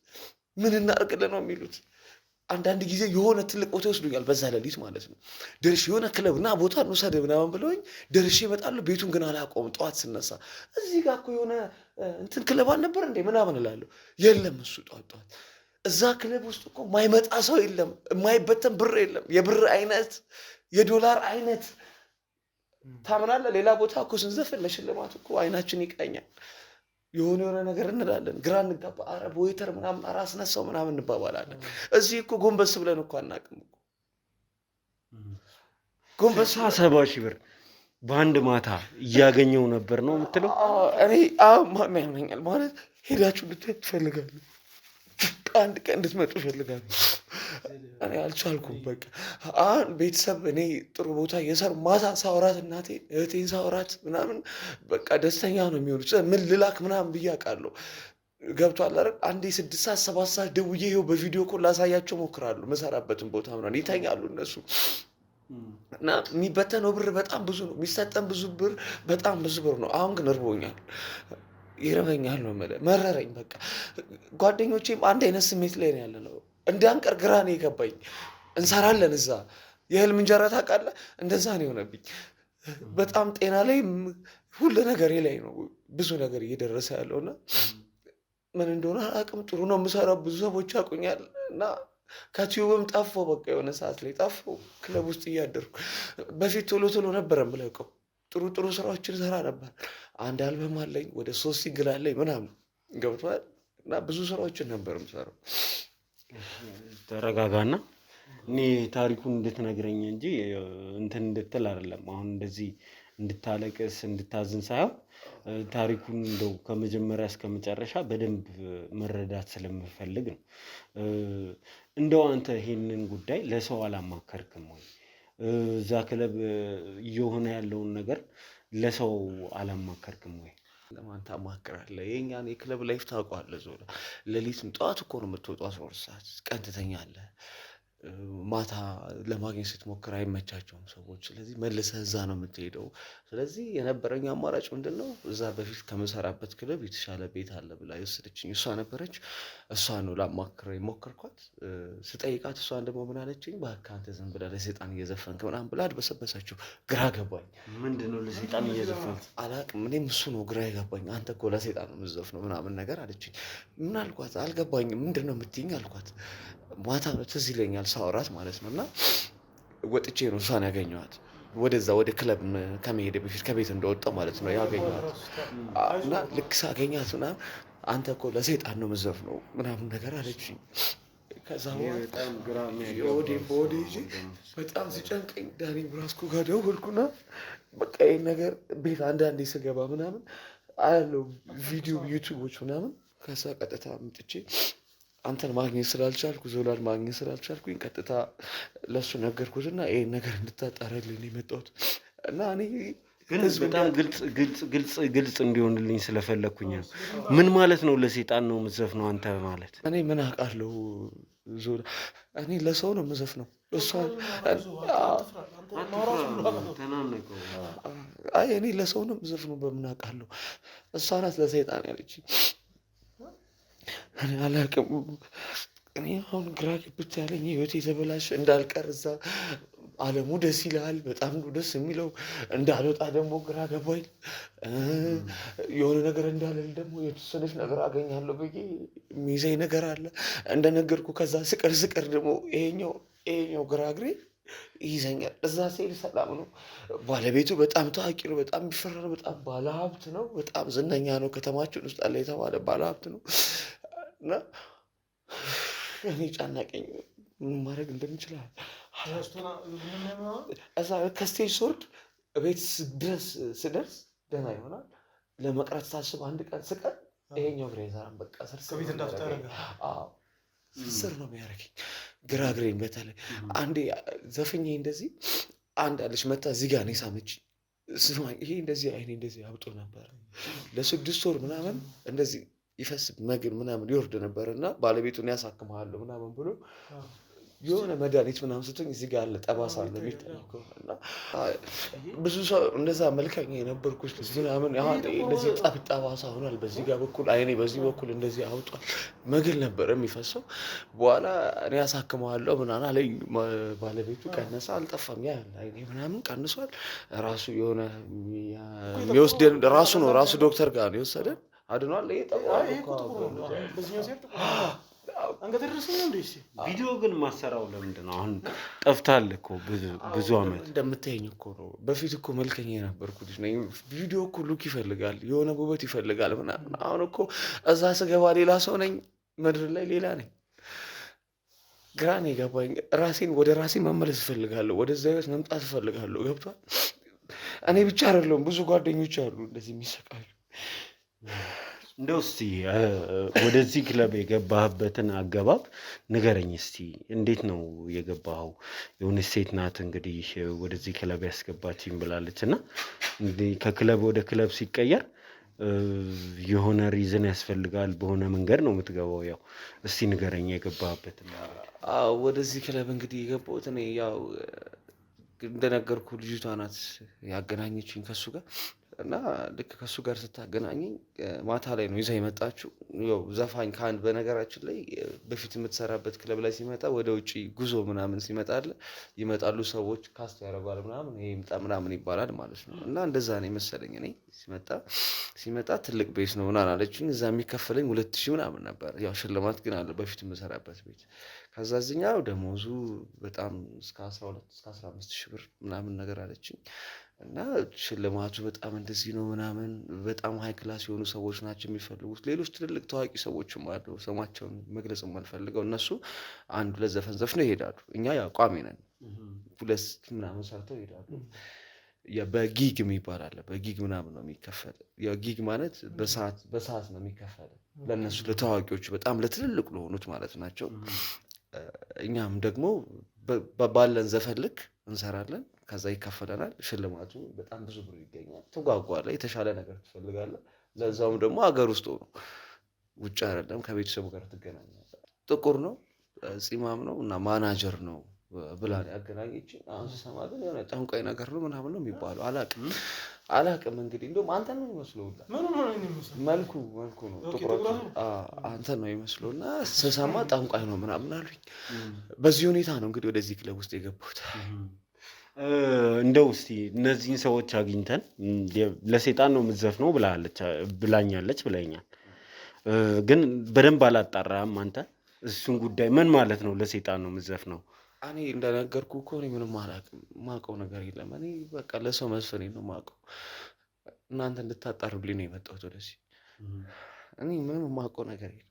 ምን እናርግልህ ነው የሚሉት። አንዳንድ ጊዜ የሆነ ትልቅ ቦታ ይወስዱኛል፣ በዛ ሌሊት ማለት ነው። ደርሼ የሆነ ክለብና ቦታ እንውሰድህ ምናምን ብለውኝ ደርሼ እመጣለሁ። ቤቱን ግን አላውቀውም። ጠዋት ስነሳ እዚህ ጋር እኮ የሆነ እንትን ክለብ አልነበር እንዴ ምናምን እላለሁ። የለም እሱ ጠዋት እዛ ክለብ ውስጥ እኮ የማይመጣ ሰው የለም፣ የማይበተን ብር የለም። የብር አይነት የዶላር አይነት ታምናለህ? ሌላ ቦታ እኮ ስንዘፍን ለሽልማት እኮ አይናችን ይቃኛል። የሆነ ነገር እንላለን፣ ግራ እንጋባ። ኧረ በዌተር ምናምን ኧረ አስነሳው ምናምን እንባባላለን። እዚህ እኮ ጎንበስ ብለን እኮ አናውቅም እኮ። ጎንበስ 70 ሺህ ብር በአንድ ማታ እያገኘው ነበር ነው የምትለው? እኔ ማን ያምነኛል ማለት ሄዳችሁ ልትሄድ ትፈልጋለሁ። አንድ ቀን እንድትመጡ እፈልጋለሁ። እኔ አልቻልኩም። በቃ አሁን ቤተሰብ እኔ ጥሩ ቦታ እየሰሩ ማታ ሳወራት እናቴ እህቴን ሳወራት ምናምን በቃ ደስተኛ ነው የሚሆኑት። ምን ልላክ ምናምን ብዬ አውቃለሁ። ገብቷል አይደል? አንዴ 6 ሰዓት 7 ሰዓት ደውዬ ይኸው በቪዲዮ ኮል ላሳያቸው ሞክራለሁ። መሰራበትን ቦታ ምናምን ይተኛሉ እነሱ። እና የሚበተነው ብር በጣም ብዙ ነው፣ የሚሰጠን ብዙ ብር በጣም ብዙ ብር ነው። አሁን ግን እርቦኛል፣ ይረበኛል ነው የምልህ። መረረኝ በቃ። ጓደኞቼም አንድ አይነት ስሜት ላይ ነው ያለ ነው። እንዳንቀር ግራ ነው የገባኝ። እንሰራለን እዛ የህልም እንጀራ ታውቃለህ? እንደዛ ነው የሆነብኝ። በጣም ጤና ላይ ሁሉ ነገር ላይ ነው ብዙ ነገር እየደረሰ ያለውና ምን እንደሆነ አላውቅም። ጥሩ ነው የምሰራው፣ ብዙ ሰዎች ያውቁኛል። እና ከቲዩብም ጠፋሁ። በቃ የሆነ ሰዓት ላይ ጠፋሁ። ክለብ ውስጥ እያደርኩ በፊት ቶሎ ነበር የምለቀው። ጥሩ ስራዎችን ሰራ ነበር። አንድ አልበም አለኝ፣ ወደ 3 ሲንግል አለኝ ምናምን ገብቷል። እና ብዙ ስራዎችን ነበር የምሰራው። ተረጋጋና እኔ ታሪኩን እንድትነግረኝ እንጂ እንትን እንድትል አይደለም። አሁን እንደዚህ እንድታለቅስ እንድታዝን ሳይሆን ታሪኩን እንደው ከመጀመሪያ እስከ መጨረሻ በደንብ መረዳት ስለምፈልግ ነው። እንደው አንተ ይሄንን ጉዳይ ለሰው አላማከርክም ወይ? እዛ ክለብ እየሆነ ያለውን ነገር ለሰው አላማከርክም ወይ? ለማን ታማክራለህ? የእኛን የክለብ ላይፍ ታውቀዋለህ። ዞላ ሌሊትም ጠዋት እኮ ነው የምትወጣው 12 ሰዓት ቀን ትተኛለህ። ማታ ለማግኘት ስትሞክር አይመቻቸውም ሰዎች። ስለዚህ መልሰህ እዛ ነው የምትሄደው። ስለዚህ የነበረኝ አማራጭ ምንድን ነው? እዛ በፊት ከምሰራበት ክለብ የተሻለ ቤት አለ ብላ የወሰደችኝ እሷ ነበረች። እሷ ነው ላማክር የሞከርኳት። ስጠይቃት እሷን ደግሞ ምን አለችኝ? እባክህ አንተ ዝም ብለህ ለሰይጣን እየዘፈንክ ምናምን ብላ አድበሰበሰችው። ግራ ገባኝ። ምንድን ነው ለሰይጣን እየዘፈንክ? አላውቅም። እኔም እሱ ነው ግራ የገባኝ። አንተ እኮ ለሰይጣን ነው የምትዘፍነው ምናምን ነገር አለችኝ። ምን አልኳት? አልገባኝም። ምንድን ነው የምትይኝ አልኳት። ማታ ነው ትዝ ይለኛል ሳወራት ማለት ነው። እና ወጥቼ ነው እሷን ያገኘኋት። ወደዛ ወደ ክለብ ከመሄድ በፊት ከቤት እንደወጣሁ ማለት ነው ያገኘኋት። እና ልክ ሳገኛት ምናምን አንተ እኮ ለሰይጣን ነው የምትዘፍነው ምናምን ነገር አለችኝ። ከዛ በጣም ግራ በወዴ ይዤ በጣም ሲጨንቀኝ ዳኒ ብራስኮ ጋር ደወልኩና በቃ ይሄን ነገር ቤት አንዳንዴ ስገባ ምናምን አያለው ቪዲዮ ዩቲዩቦች ምናምን ከዛ ቀጥታ አምጥቼ አንተን ማግኘት ስላልቻልኩ ዞላን ማግኘት ስላልቻልኩኝ ቀጥታ ለሱ ነገርኩትና ይሄን ነገር እንድታጣራልኝ የመጣሁት እና እኔ ግን በጣም ግልጽ እንዲሆንልኝ ስለፈለኩኝ ነው። ምን ማለት ነው ለሰይጣን ነው የምትዘፍነው አንተ ማለት? እኔ ምን አውቃለሁ ዞላ፣ እኔ ለሰው ነው የምዘፍነው። አይ እኔ ለሰው ነው የምዘፍነው በምን አውቃለሁ? እሷ ናት ለሰይጣን ያለችኝ። እኔ አላውቅም። እኔ አሁን ግራ ገብቶኝ ያለኝ ህይወቴ የተበላሸ እንዳልቀር እዛ አለሙ ደስ ይላል፣ በጣም ደስ የሚለው እንዳልወጣ ደግሞ ግራ ገባኝ። የሆነ ነገር እንዳልል ደግሞ የተወሰነች ነገር አገኛለሁ ብዬ የሚይዘኝ ነገር አለ እንደነገርኩ። ከዛ ስቀር ደግሞ ይሄኛው ግራ እግሬ ይይዘኛል። እዛ ስሄድ ሰላም ነው። ባለቤቱ በጣም ታዋቂ ነው፣ በጣም የሚፈራ ነው፣ በጣም ባለሀብት ነው፣ በጣም ዝነኛ ነው፣ ከተማችን ውስጥ አለ የተባለ ባለሀብት ነው። እና እኔ ጫናቀኝ ምን ማድረግ እንደምችላል እዛ ከስቴጅ ስወርድ ቤት ድረስ ስደርስ ደህና ይሆናል። ለመቅረት ሳስብ አንድ ቀን ስቀር ይሄኛው ግራ ይዛራም በቃ ስር ነው የሚያደርገኝ ግራ እግሬን። በተለይ አንዴ ዘፍኜ እንደዚህ አንድ አለች መታ እዚህ ጋር ነው የሳመችኝ። ስማኝ ይሄ እንደዚህ አይኔ እንደዚህ አብጦ ነበር ለ6 ወር ምናምን እንደዚህ ይፈስ መግን ምናምን ይወርድ ነበር እና ባለቤቱን ያሳክመሃለሁ ምናምን ብሎ የሆነ መድኃኒት ምናምን ስትሆኝ እዚህ ጋር አለ ጠባሳ አለ የሚታየው እና ብዙ ሰው እንደዛ መልካኛ የነበርኩት ምናምን እንደዚህ ጠባሳ ሆኗል። በዚህ ጋር በኩል አይኔ በዚህ በኩል እንደዚህ አውጧል። መግል ነበር የሚፈሰው። በኋላ እኔ ያሳክመዋለሁ ምናምን አለኝ ባለቤቱ። ቀነሰ አልጠፋም። ያ አይኔ ምናምን ቀንሷል። ራሱ የሆነ የሚወስደን ራሱ ዶክተር ጋር ነው የወሰደን አድኗል። ይሄ ጠባሳ አንገት ድረስ ነው እንዴ? ቪዲዮ ግን ማሰራው ለምንድን ነው? አሁን ጠፍታል እኮ ብዙ አመት እንደምታየኝ እኮ ነው። በፊት እኮ መልከኛ የነበርኩ ልጅ ነኝ። ቪዲዮ እኮ ሉክ ይፈልጋል፣ የሆነ ውበት ይፈልጋል ምናምን። አሁን እኮ እዛ ስገባ ሌላ ሰው ነኝ፣ ምድር ላይ ሌላ ነኝ። ግራ ነው የገባኝ። ወደ ራሴ መመለስ እፈልጋለሁ፣ ወደዛ ህይወት መምጣት እፈልጋለሁ። ገብቷል? እኔ ብቻ አይደለሁም፣ ብዙ ጓደኞች አሉ እንደዚህ የሚሰቃዩ። እንደው እስቲ ወደዚህ ክለብ የገባህበትን አገባብ ንገረኝ እስቲ። እንዴት ነው የገባኸው? የሆነች ሴት ናት እንግዲህ ወደዚህ ክለብ ያስገባችኝ ብላለች እና ከክለብ ወደ ክለብ ሲቀየር የሆነ ሪዝን ያስፈልጋል። በሆነ መንገድ ነው የምትገባው። ያው እስቲ ንገረኝ የገባህበትን። ወደዚህ ክለብ እንግዲህ የገባሁት እኔ ያው እንደነገርኩ ልጅቷ ናት ያገናኘችኝ ከሱ ጋር እና ልክ ከሱ ጋር ስታገናኘኝ ማታ ላይ ነው ይዛ የመጣችው። ያው ዘፋኝ ከአንድ በነገራችን ላይ በፊት የምትሰራበት ክለብ ላይ ሲመጣ ወደ ውጭ ጉዞ ምናምን ይመጣሉ ሰዎች ካስት ያደርጓል ምናምን ይሄ ይምጣ ምናምን ይባላል ማለት ነው። እና እንደዛ ነው የመሰለኝ። እኔ ሲመጣ ትልቅ ቤት ነው ምናምን አለችኝ። እዛ የሚከፈለኝ 2000 ምናምን ነበር። ያው ሽልማት ግን አለ በፊት የምሰራበት ቤት። ከዛ እዚህኛው ደሞዙ በጣም እስከ 12 እስከ 15 ሺህ ብር ምናምን ነገር አለችኝ። እና ሽልማቱ በጣም እንደዚህ ነው ምናምን በጣም ሀይ ክላስ የሆኑ ሰዎች ናቸው የሚፈልጉት። ሌሎች ትልልቅ ታዋቂ ሰዎችም አሉ፣ ስማቸውን መግለጽ የማልፈልገው። እነሱ 1-2 ዘፈን ዘፍነው ይሄዳሉ። እኛ ያው ቋሚ ነን፣ 2 ምናምን ሰርተው ይሄዳሉ። በጊግ የሚባል አለ። በጊግ ምናምን ነው የሚከፈል። ያው ጊግ ማለት በሰዓት ነው የሚከፈል ለእነሱ ለታዋቂዎቹ፣ በጣም ለትልልቅ ለሆኑት ማለት ናቸው። እኛም ደግሞ ባለን ዘፈን ልክ እንሰራለን። ከዛ ይከፈለናል። ሽልማቱ በጣም ብዙ ብር ይገኛል። ትጓጓለህ፣ የተሻለ ነገር ትፈልጋለህ። ለዛውም ደግሞ ሀገር ውስጥ ሆኖ ውጭ አይደለም፣ ከቤተሰቡ ጋር ትገናኛለህ። ጥቁር ነው፣ ፂማም ነው እና ማናጀር ነው ብላ ያገናኘችኝ። አሁን ስሰማ ግን የሆነ ጠንቋይ ነገር ነው ምናምን ነው የሚባለው። አላቅም እንግዲህ እንደውም አንተ ነው የሚመስለው መልኩ ነው ጥቁር አንተ ነው የሚመስለው። እና ስሰማ ጠንቋይ ነው ምናምን አሉኝ። በዚህ ሁኔታ ነው እንግዲህ ወደዚህ ክለብ ውስጥ የገባሁት። እንደው እስቲ እነዚህን ሰዎች አግኝተን ለሰይጣን ነው የምትዘፍነው ብላኛለች ብለኛል። ግን በደንብ አላጣራህም አንተ እሱን ጉዳይ። ምን ማለት ነው ለሰይጣን ነው የምትዘፍነው? እኔ እንደነገርኩ እኮ እኔ ምንም አላውቅም፣ የማውቀው ነገር የለም። እኔ በቃ ለሰው መዝፈኔ ነው የማውቀው። እናንተ እንድታጣሩልኝ ነው የመጣሁት ወደዚህ። እኔ ምንም የማውቀው ነገር የለም።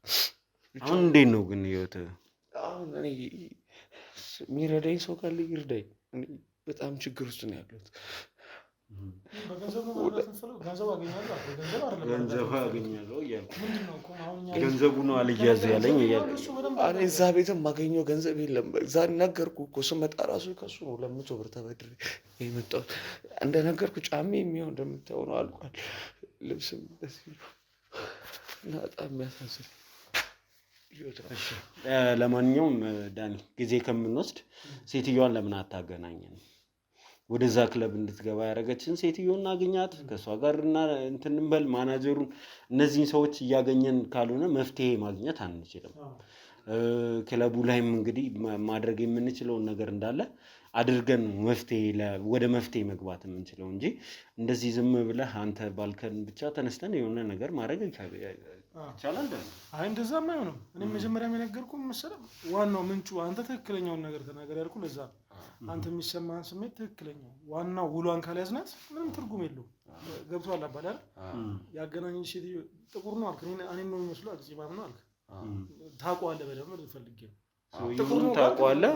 አሁን እንዴት ነው ግን ህይወት? አሁን እኔ የሚረዳኝ ሰው ካለ ይርዳኝ። እኔ በጣም ችግር ውስጥ ነው ያለሁት። በገንዘብ ነው ማለት ነው። ገንዘብ አገኛለሁ ገንዘብ አገኛለሁ እያልኩ ገንዘቡ ነው አልያዝ ያለኝ እያልኩ እኔ እዛ ቤትም ማገኘው ገንዘብ የለም። እዛ ነገርኩህ እኮ ስመጣ ራሱ ከሱ ነው 200 ብር ተበድሬ የመጣሁት። እንደነገርኩህ ጫሜ የሚሆን እንደምታየው ነው አልቋል። ልብስም በዚህ ነው እና በጣም የሚያሳዝን። ለማንኛውም ዳኒ ጊዜ ከምንወስድ ሴትዮዋን ለምን አታገናኘን? ወደዛ ክለብ እንድትገባ ያደረገችን ሴትዮን እናገኛት፣ ከእሷ ጋር እና እንትን እንበል ማናጀሩን። እነዚህን ሰዎች እያገኘን ካልሆነ መፍትሄ ማግኘት አንችልም። ክለቡ ላይም እንግዲህ ማድረግ የምንችለውን ነገር እንዳለ አድርገን ወደ መፍትሄ መግባት የምንችለው እንጂ እንደዚህ ዝም ብለህ አንተ ባልከን ብቻ ተነስተን የሆነ ነገር ማድረግ ይቻላል። አይ እንደዛማ አይሆንም። እኔ መጀመሪያ የነገርኩህ መሰለህ ዋናው ምንጩ አንተ ትክክለኛውን ነገር ተናገር ያልኩህ ለዛ ነው። አንተ የሚሰማህን ስሜት ትክክለኛው ዋናው ውሏን ካልያዝናት ምንም ትርጉም የለውም። ገብቶሃል አባል አይደል? ያገናኘኝ ሴትዮ ጥቁር ነው አልክ፣ እኔን ነው የሚመስለው አልክ፣ ፂማም ነው አልክ። ታውቀዋለህ በደንብ ፈልጌ ነው። ሰውየውን ታውቀዋለህ?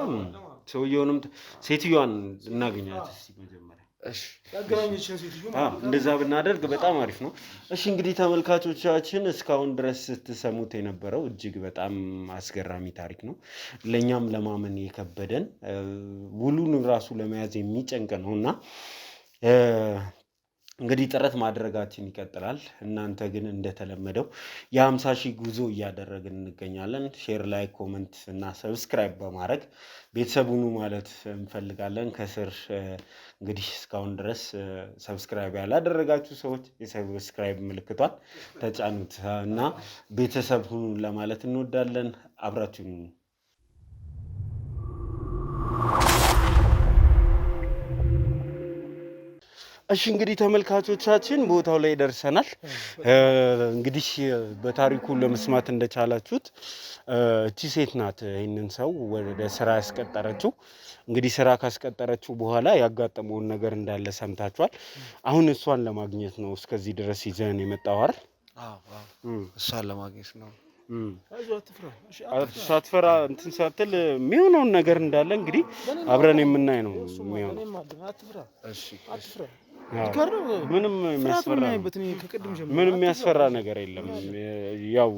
ሰውየውንም ሴትዮዋን እናገኛት እስኪ መጀመሪያ። እሺ ያገናኘችን ሴትዮ እንደዛ ብናደርግ በጣም አሪፍ ነው። እሺ እንግዲህ ተመልካቾቻችን እስካሁን ድረስ ስትሰሙት የነበረው እጅግ በጣም አስገራሚ ታሪክ ነው። ለኛም ለማመን የከበደን ውሉን ራሱ ለመያዝ የሚጨንቅ ነውና እንግዲህ ጥረት ማድረጋችን ይቀጥላል። እናንተ ግን እንደተለመደው የ50,000 ጉዞ እያደረግን እንገኛለን። ሼር፣ ላይክ፣ ኮመንት እና ሰብስክራይብ በማድረግ ቤተሰቡኑ ማለት እንፈልጋለን። ከስር እንግዲህ እስካሁን ድረስ ሰብስክራይብ ያላደረጋችሁ ሰዎች የሰብስክራይብ ምልክቷን ተጫኑት እና ቤተሰብ ሁኑ ለማለት እንወዳለን። አብራችሁን እሺ እንግዲህ ተመልካቾቻችን ቦታው ላይ ደርሰናል። እንግዲህ በታሪኩ ለመስማት እንደቻላችሁት እቺ ሴት ናት ይህንን ሰው ወደ ስራ ያስቀጠረችው። እንግዲህ ስራ ካስቀጠረችው በኋላ ያጋጠመውን ነገር እንዳለ ሰምታችኋል። አሁን እሷን ለማግኘት ነው እስከዚህ ድረስ ይዘን የመጣው አይደል? እሷን ለማግኘት ነው። ሳትፈራ እንትን ሳትል የሚሆነውን ነገር እንዳለ እንግዲህ አብረን የምናይ ነው የሚሆነው። ምንም የሚያስፈራ ነገር የለም። ያው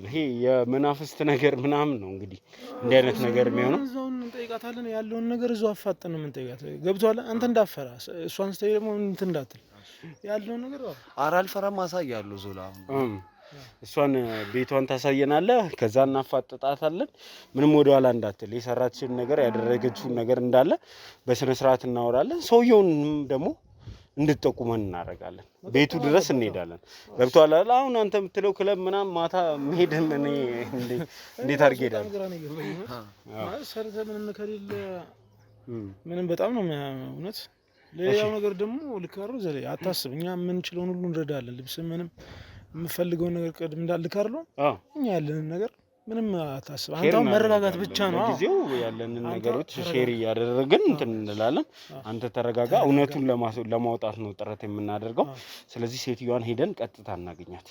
ይሄ የመናፍስት ነገር ምናምን ነው እንግዲህ እንዲህ አይነት ነገር የሚሆነው። እዛውን እንጠይቃታለን ያለውን ነገር እዛው አፋጠን ነው የምንጠይቃት። ገብቶሃል? አንተ እንዳፈራ እሷን ስትይ ደግሞ እንትን እንዳትል ያለውን ነገር ኧረ አልፈራም፣ አሳያለሁ። ዞላ እሷን ቤቷን ታሳየናለህ፣ ከዛ እናፋጥጣታለን። ምንም ወደኋላ እንዳትል የሰራችን ነገር ያደረገችውን ነገር እንዳለ በስነ ስርዓት እናወራለን። ሰውየውንም ደግሞ እንድትጠቁመን እናደርጋለን። ቤቱ ድረስ እንሄዳለን። ገብቶሃል? አሁን አንተ የምትለው ክለብ ምናምን ማታ መሄድ እኔ እንዴት አድርጌ እሄዳለሁ? ሰርተህ ምንም ከሌለ ምንም በጣም ነው እውነት። ሌላው ነገር ደግሞ ልካሩ ዘለ አታስብ፣ እኛ የምንችለውን ሁሉ እንረዳለን። ልብስ ምንም የምፈልገውን ነገር ቀድም እንዳልካርሎ እኛ ያለንን ነገር ምንም አታስብ። አንተ መረጋጋት ብቻ ነው። ጊዜው ያለንን ነገሮች ሼር እያደረግን እንትን እንላለን። አንተ ተረጋጋ። እውነቱን ለማውጣት ነው ጥረት የምናደርገው። ስለዚህ ሴትዮዋን ሄደን ቀጥታ እናገኛት።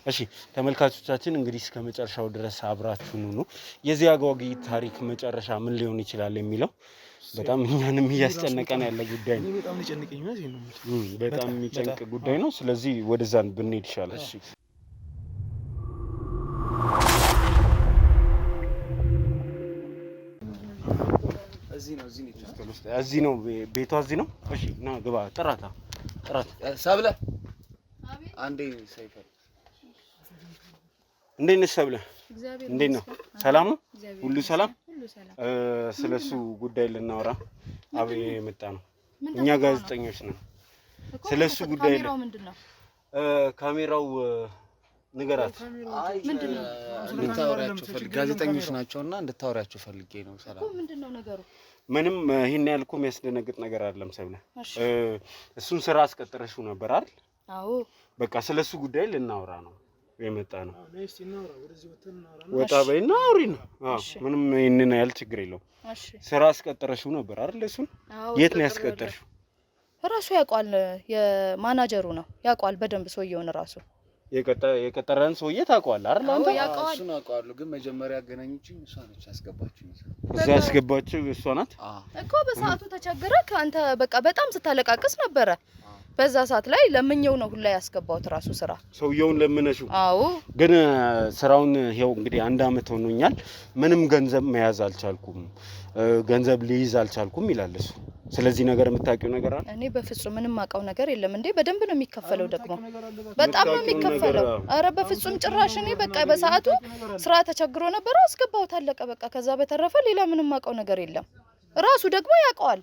እሺ ተመልካቾቻችን እንግዲህ እስከ መጨረሻው ድረስ አብራችሁን ሁኑ። የዚህ አጓጊ ታሪክ መጨረሻ ምን ሊሆን ይችላል የሚለው በጣም እኛንም እያስጨነቀን ያለ ጉዳይ ነው። በጣም የሚጨንቅ ጉዳይ ነው። ስለዚህ ወደዛ ብንሄድ ይሻላል። እሺ እዚህ ነው ቤቷ፣ እዚህ ነው። እሺ ና ግባ። ጥራት ሰብለ አንዴ ሳይፈር እንዴት ነሽ ሰብለ? እንዴት ነው? ሰላም ነው? ሁሉ ሰላም? ስለሱ ጉዳይ ልናወራ አብሬ የመጣ ነው። እኛ ጋዜጠኞች ነን። ስለሱ ጉዳይ ካሜራው ንገራት። ምንድነው? እንድታወሪያቸው ፈልጌ ጋዜጠኞች ናቸውና እንድታወሪያቸው ፈልጌ ነው። ሰላም ምንድነው ነገሩ? ምንም ይሄን ያልኩ የሚያስደነግጥ ነገር አይደለም ሰብለ። እሱን ስራ አስቀጥረሽው ነበር አይደል? አዎ። በቃ ስለሱ ጉዳይ ልናወራ ነው የመጣ ነው። ወጣ በይና አውሪ ነው። ምንም ይሄንን ያህል ችግር የለውም። ስራ አስቀጥረሽው ነበር አይደል? እሱን የት ነው ያስቀጥረሽው? ራሱ ያውቃል። የማናጀሩ ነው ያውቃል በደንብ ሰውየውን ራሱ። የቀጠረን ሰውዬ ታውቀዋለህ አይደል? አንተ እሱን አውቀዋለሁ፣ ግን መጀመሪያ ያገናኘችኝ እሷ ነች። ያስገባችኝ እዛ ያስገባችው እሷ ናት እኮ። በሰዓቱ ተቸግረህ አንተ በቃ በጣም ስታለቃቅስ ነበረ። በዛ ሰዓት ላይ ለምኜው ነው ሁላ ያስገባውት ራሱ ስራ ሰውየውን ለምነሽው። አዎ፣ ግን ስራውን ይሄው እንግዲህ 1 አመት ሆኖኛል፣ ምንም ገንዘብ መያዝ አልቻልኩም፣ ገንዘብ ልይዝ አልቻልኩም ይላል እሱ። ስለዚህ ነገር የምታውቂው ነገር አለ? እኔ በፍጹም ምንም አውቀው ነገር የለም። እንዴ በደንብ ነው የሚከፈለው፣ ደግሞ በጣም ነው የሚከፈለው። አረ በፍጹም ጭራሽ። እኔ በቃ በሰዓቱ ስራ ተቸግሮ ነበር፣ አስገባውት፣ አለቀ በቃ። ከዛ በተረፈ ሌላ ምንም አውቀው ነገር የለም። ራሱ ደግሞ ያውቀዋል።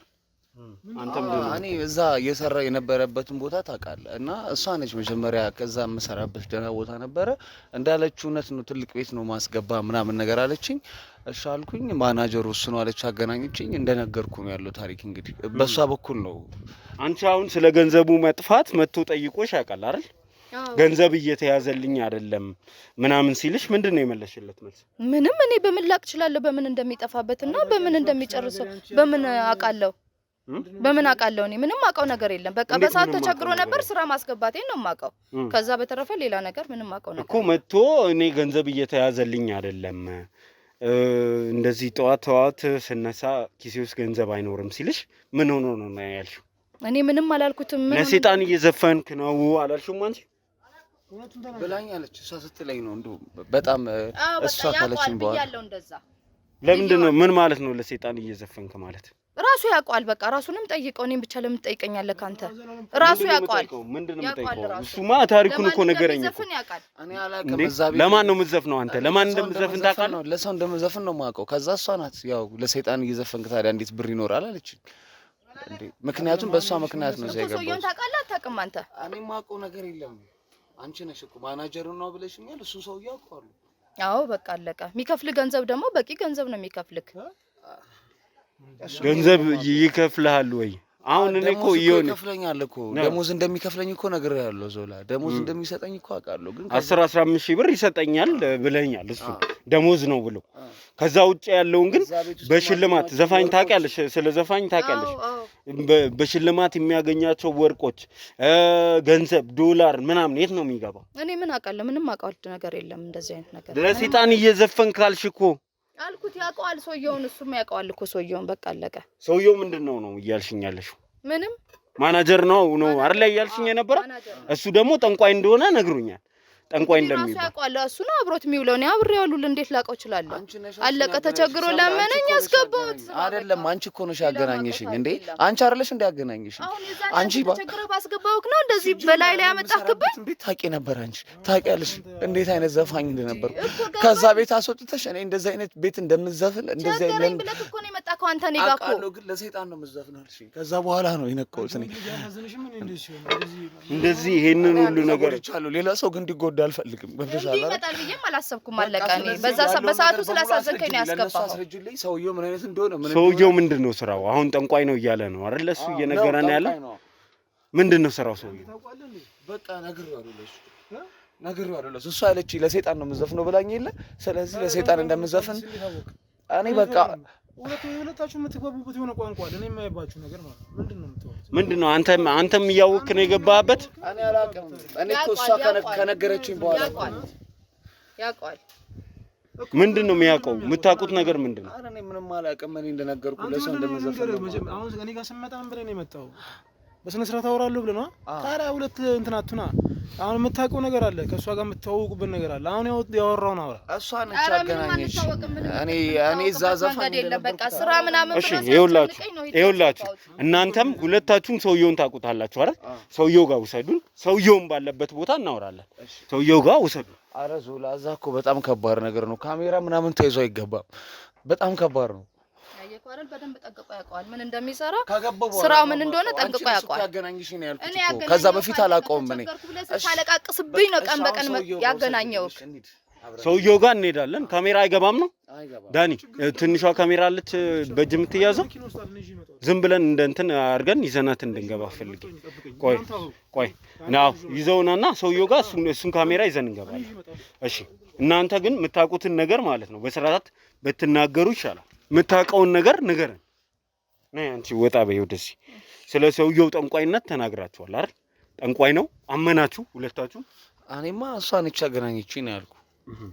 እኔ እዛ እየሰራ የነበረበትን ቦታ ታውቃለህ። እና እሷ ነች መጀመሪያ ከዛ የምሰራበት ደህና ቦታ ነበረ እንዳለችው፣ እውነት ነው ትልቅ ቤት ነው ማስገባ ምናምን ነገር አለችኝ። እሺ አልኩኝ። ማናጀሩ እሱ ነው አለች፣ አገናኘችኝ። እንደነገርኩ ነው ያለው ታሪክ። እንግዲህ በሷ በኩል ነው። አንቺ አሁን ስለ ገንዘቡ መጥፋት መጥቶ ጠይቆሽ ያውቃል አይደል? ገንዘብ እየተያዘልኝ አይደለም ምናምን ሲልሽ ምንድነው የመለሽለት መልስ? ምንም። እኔ በምን ላቅ እችላለሁ? በምን እንደሚጠፋበትና በምን እንደሚጨርሰው በምን አውቃለሁ? በምን አውቃለሁ? እኔ ምንም አውቀው ነገር የለም። በቃ በሰዓት ተቸግሮ ነበር፣ ስራ ማስገባቴን ነው የማውቀው። ከዛ በተረፈ ሌላ ነገር ምንም አውቀው ነገር እኮ መጥቶ እኔ ገንዘብ እየተያዘልኝ አይደለም፣ እንደዚህ ጠዋት ስነሳ ኪሴ ውስጥ ገንዘብ አይኖርም ሲልሽ ምን ሆኖ ነው ያልሽው? እኔ ምንም አላልኩትም። ለሰይጣን እየዘፈንክ ነው አላልሽም አንቺ? ብላኛለች እሷ ስትለኝ ነው እንደው በጣም እሷ ካለችኝ በኋላ እንደዛ። ለምንድን ነው ምን ማለት ነው ለሰይጣን እየዘፈንክ ማለት? ራሱ ያውቀዋል። በቃ ራሱንም ጠይቀው። እኔም ብቻ ለምን ትጠይቀኛለህ? ካንተ ራሱ ያውቀዋል። ምንድነው የምጠይቀው? እሱማ ታሪኩን እኮ ነገረኝ እኮ። እኔ አላውቅም። እዛ ቤት ለማን ነው የምትዘፍነው አንተ? ለማን እንደምትዘፍን ታውቃለህ? ለሰው እንደምዘፍን ነው የማውቀው። ከዛ እሷ ናት ያው ለሰይጣን እየዘፈንክ ታዲያ እንዴት ብር ይኖራል አለችኝ። እንዴ ምክንያቱም በእሷ ምክንያት ነው እዛ የገባሁት። ሰውዬውን ታውቃለህ አታውቅም አንተ? እኔ የማውቀው ነገር የለም። አንቺ ነሽ እኮ ማናጀሩ ነው ብለሽኛል። እሱ ሰውዬ ያውቀዋል። አዎ በቃ አለቀ። የሚከፍል ገንዘብ ደግሞ በቂ ገንዘብ ነው የሚከፍልክ። ገንዘብ ይከፍልሃል ወይ? አሁን እኔ እኮ ይከፍለኛል እኮ ደሞዝ እንደሚከፍለኝ እኮ ነገር ያለው ዞላ ደሞዝ እንደሚሰጠኝ እኮ አውቃለሁ። ግን 10-15 ሺህ ብር ይሰጠኛል ብለኛል እሱ ደሞዝ ነው ብሎ። ከዛ ውጭ ያለውን ግን በሽልማት ዘፋኝ ታውቂያለሽ? ስለ ዘፋኝ ታውቂያለሽ? በሽልማት የሚያገኛቸው ወርቆች፣ ገንዘብ፣ ዶላር ምናምን የት ነው የሚገባው? እኔ ምን አውቃለሁ? ምንም አውቃለሁ ነገር የለም እንደዚህ አይነት ነገር። ለሰይጣን እየዘፈንክ ካልሽ እኮ አልኩት። ያውቀዋል ሰውየውን፣ እሱም ያውቀዋል እኮ ሰውየውን። በቃ አለቀ። ሰውየው ምንድነው ነው እያልሽኝ ያለሽው? ምንም ማናጀር ነው አይደል እያልሽኝ የነበረ? እሱ ደግሞ ጠንቋይ እንደሆነ ነግሩኛል። ጠንቋይ እንደሚባል ያውቀዋል። እሱ ነው አብሮት የሚውለው። እኔ አብሬው ያሉል እንዴት ላውቀው እችላለሁ? አለቀ። ተቸግሮ ለመነኝ ያስገባሁት። አይደለም አንቺ እኮ ነሽ ያገናኘሽኝ እንዴ? አንቺ አይደለሽ እንደ ያገናኘሽኝ? አንቺ ተቸግሮ ባስገባሁክ ነው እንደዚህ በላይ ላይ ያመጣክበት። እንዴት ታውቂ ነበር አንቺ? ታውቂያለሽ እንዴት አይነት ዘፋኝ እንደነበርኩ ከዛ ቤት አስወጥተሽ እኔ እንደዚህ አይነት ቤት እንደምዘፍን እንደዚህ አይነት ብለህ እኮ ነው የመጣከው አንተ። እኔ ጋር እኮ ግን ለሰይጣን ነው የምዘፍነው አልሽኝ። ከዛ በኋላ ነው የነቃሁት እኔ እንደዚህ ይሄንን ሁሉ ነገር ይቻላል። ሌላ ሰው ግን እንዲጎዳ አልፈልግም። እንዲህ ይመጣል ብዬም አላሰብኩም። አለቀ። እኔ በሰዓቱ ስላሳዘንከኝ ነው ያስገባው። ሰውየው ምን አይነት እንደሆነ ሰውየው ምንድነው ስራው? አሁን ጠንቋይ ነው እያለ ነው አይደል? እሱ እየነገረን ያለው ምንድነው ስራው? ሰውየው በቃ ነግሬዋለሁ። እሱ ያለች ለሰይጣን ነው የምዘፍነው ብላኝ የለ። ስለዚህ ለሰይጣን እንደምዘፍን እኔ በቃ ሁለታችሁ የምትግባቡበት የሆነ ቋንቋ አለ። እኔ የማይባችሁ ነገር ማለት ምንድነው? አንተም እያወቅህ ነው የገባህበት? እኔ አላውቅም። እኔ እኮ እሷ ከነገረችኝ በኋላ ያውቀዋል። ምንድነው የሚያውቀው? የምታውቁት ነገር ምንድነው? ኧረ እኔ ምንም አላውቅም። እኔ እንደነገርኩህ ለሰው እንደምዘፍን አሁን እኔ ጋር ስመጣ ምን ብለህ ነው የመጣው? በስነ ስርዓት አወራለሁ ብለህ ነው። ታዲያ ሁለት እንትን አትሁና። አሁን የምታውቀው ነገር አለ፣ ከእሷ ጋር የምትተዋወቁበት ነገር አለ። አሁን ያወራውን አውራ። እሷ ነች ያገናኘች። እኔ እዛ ዘፋኝ አይደለም በቃ ስራ ምናምን። እሺ ይኸውላችሁ እናንተም ሁለታችሁም ሰውየውን ታውቁታላችሁ አይደል? ሰውየው ጋር ውሰዱን። ሰውየውን ባለበት ቦታ እናወራለን። ሰውየው ጋር ውሰዱን። ኧረ ዞላ እዛ እኮ በጣም ከባድ ነገር ነው። ካሜራ ምናምን ተይዞ አይገባም። በጣም ከባድ ነው። ያየኳረል በደንብ ጠንቅቆ ያውቀዋል ምን እንደሚሰራ፣ ስራው ምን እንደሆነ ጠንቅቆ ያውቀዋል። ያገናኝሽ ነው ያልኩት እኮ ከዛ በፊት አላውቀውም። እኔ ታለቃቅስብኝ ነው ቀን በቀን ያገናኘው። ሰውየው ጋር እንሄዳለን። ካሜራ አይገባም ነው ዳኒ? ትንሿ ካሜራ አለች በእጅ የምትያዘው። ዝም ብለን እንደ እንትን አድርገን ይዘናት እንድንገባ ፈልጊ። ቆይ ናው ይዘውናና ሰውየው ጋር እሱን ካሜራ ይዘን እንገባለን። እሺ እናንተ ግን የምታውቁትን ነገር ማለት ነው በስርዓት ብትናገሩ ይሻላል። የምታውቀውን ነገር ንገረን። ነይ አንቺ ወጣ በይው ደስ። ስለ ሰውየው ጠንቋይነት ተናግራችኋል አይደል? ጠንቋይ ነው አመናችሁ ሁለታችሁ? እኔማ እሷ ነች አገናኘችኝ ነው ያልኩ።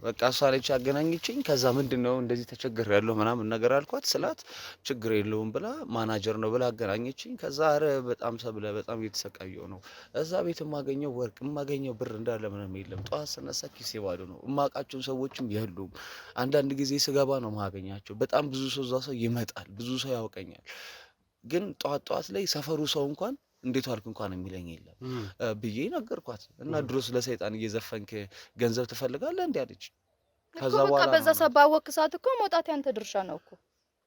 በቃ እሷ ነች አገናኘችኝ። ከዛ ምንድነው እንደዚህ ተቸግሬያለሁ ምናምን ነገር አልኳት ስላት ችግር የለውም ብላ ማናጀር ነው ብላ አገናኘችኝ። ከዛ አረ በጣም ሰብለ በጣም እየተሰቃየሁ ነው። እዛ ቤት የማገኘው ወርቅ የማገኘው ብር እንዳለ ምንም የለም። ጠዋት ስነሳ ኪሴ ባዶ ነው። የማውቃቸው ሰዎችም የሉም። አንዳንድ ጊዜ ስገባ ነው ማገኛቸው። በጣም ብዙ ሰው እዛ ሰው ይመጣል፣ ብዙ ሰው ያውቀኛል። ግን ጠዋት ላይ ሰፈሩ ሰው እንኳን እንዴት ዋልክ እንኳን የሚለኝ የለም ብዬ ነገርኳት። እና ድሮስ ለሰይጣን እየዘፈንክ ገንዘብ ትፈልጋለህ እንዴ አለች። ከዛ በኋላ በዛ ሰባወክ ሰዓት እኮ መውጣት ያንተ ድርሻ ነው እኮ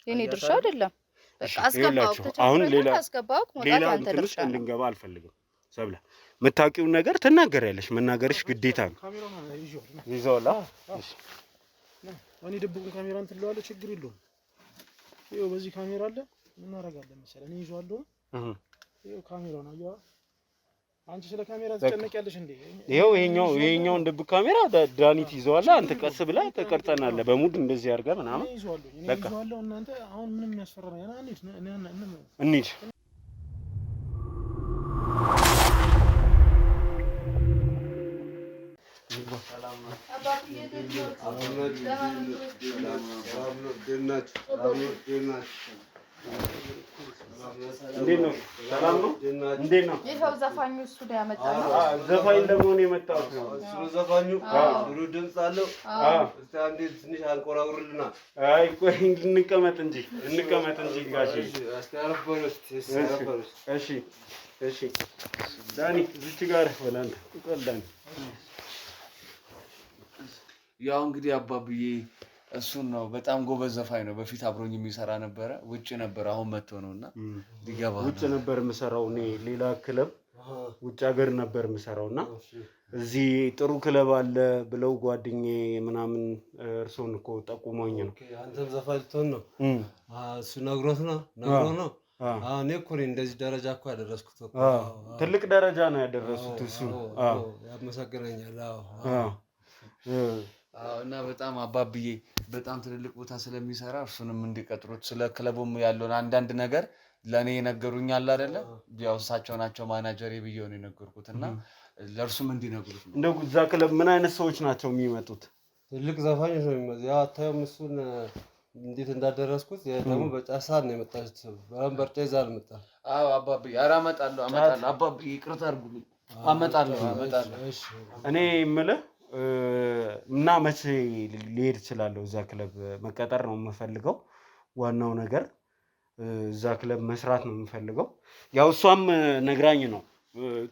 የኔ ድርሻ አይደለም። በቃ አስገባው አሁን ሌላ አስገባው መውጣት ያንተ ድርሻ ነው። እንድንገባ አልፈልግም። ሰብለ የምታውቂውን ነገር ትናገሪያለሽ። መናገርሽ ግዴታ ነው። ይዘውላ እሺ እኔ ደብቁን ካሜራን ትለዋለህ፣ ችግር የለውም። ይኸው በዚህ ካሜራ አለ። ምን እናደርጋለን መሰለህ? እኔ ይዤዋለሁ። ይኸው ካሜራውን አየዋ። አንቺ ስለ ካሜራ ትጨነቂያለሽ እንዴ? ይኸው ይሄኛውን ድብቅ ካሜራ ዳኒት ይዘዋል። አንተ ቀስ ብለህ ተቀርጸናለህ በሙድ እንደዚህ አድርገህ ምናምን። እኔ ይዤዋለሁ። እናንተ አሁን ምንም የሚያስፈራ ነው። እንሂድ። እንዴት ነው? ሰላም ነው? እንዴት ነው? ይኸው ዘፋኙ እሱ ነው ያመጣው። ዘፋኝ ለመሆን የመጣው እሱ ዘፋኙ ጥሩ ድምጽ አለው። እስቲ አንዴ ትንሽ አንቆራውርልና። አይ ቆይ እንቀመጥ እንጂ ጋሼ። እስቲ አረፈረስ እሺ ዳኒ እዚህ ጋር ወላንተ ቆልዳን። ያው እንግዲህ አባብዬ እሱን ነው በጣም ጎበዝ ዘፋኝ ነው። በፊት አብሮኝ የሚሰራ ነበረ። ውጭ ነበር፣ አሁን መጥቶ ነውና ሊገባ ነው። ውጭ ነበር የምሰራው እኔ ሌላ ክለብ ውጭ ሀገር ነበር የምሰራውና እዚህ ጥሩ ክለብ አለ ብለው ጓደኛዬ ምናምን እርሶን እኮ ጠቁሞኝ ነው። አንተም ዘፋኝ ልትሆን ነው? እሱ ነግሮ ነው። እኔ እኮ እንደዚህ ደረጃ እኮ ያደረስኩት እኮ ትልቅ ደረጃ ነው ያደረሱት። እሱ ያመሰግነኛል። እና በጣም አባብዬ በጣም ትልልቅ ቦታ ስለሚሰራ እርሱንም እንዲቀጥሩት ስለ ክለቡም ያለውን አንዳንድ ነገር ለኔ የነገሩኛል አይደለ? ያው እሳቸው ናቸው ማናጀሬ ብዬው ነው የነገርኩት እና ለእርሱም እንዲነግሩት ነው። እንደው እዛ ክለብ ምን አይነት ሰዎች ናቸው የሚመጡት? ትልቅ ዘፋኞች ነው የሚመጡት። ያው አታየውም እሱን እንዴት እንዳደረስኩት። ደግሞ በጫሳን ነው የመጣሁት። በርጫ ይዛል መጣ። አዎ አባብዬ ኧረ አመጣለሁ አባብዬ ይቅርታ አድርጉልኝ። አመጣለሁ። እሺ እኔ የምልህ እና መቼ ሊሄድ እችላለሁ? እዛ ክለብ መቀጠር ነው የምፈልገው። ዋናው ነገር እዛ ክለብ መስራት ነው የምፈልገው። ያው እሷም ነግራኝ ነው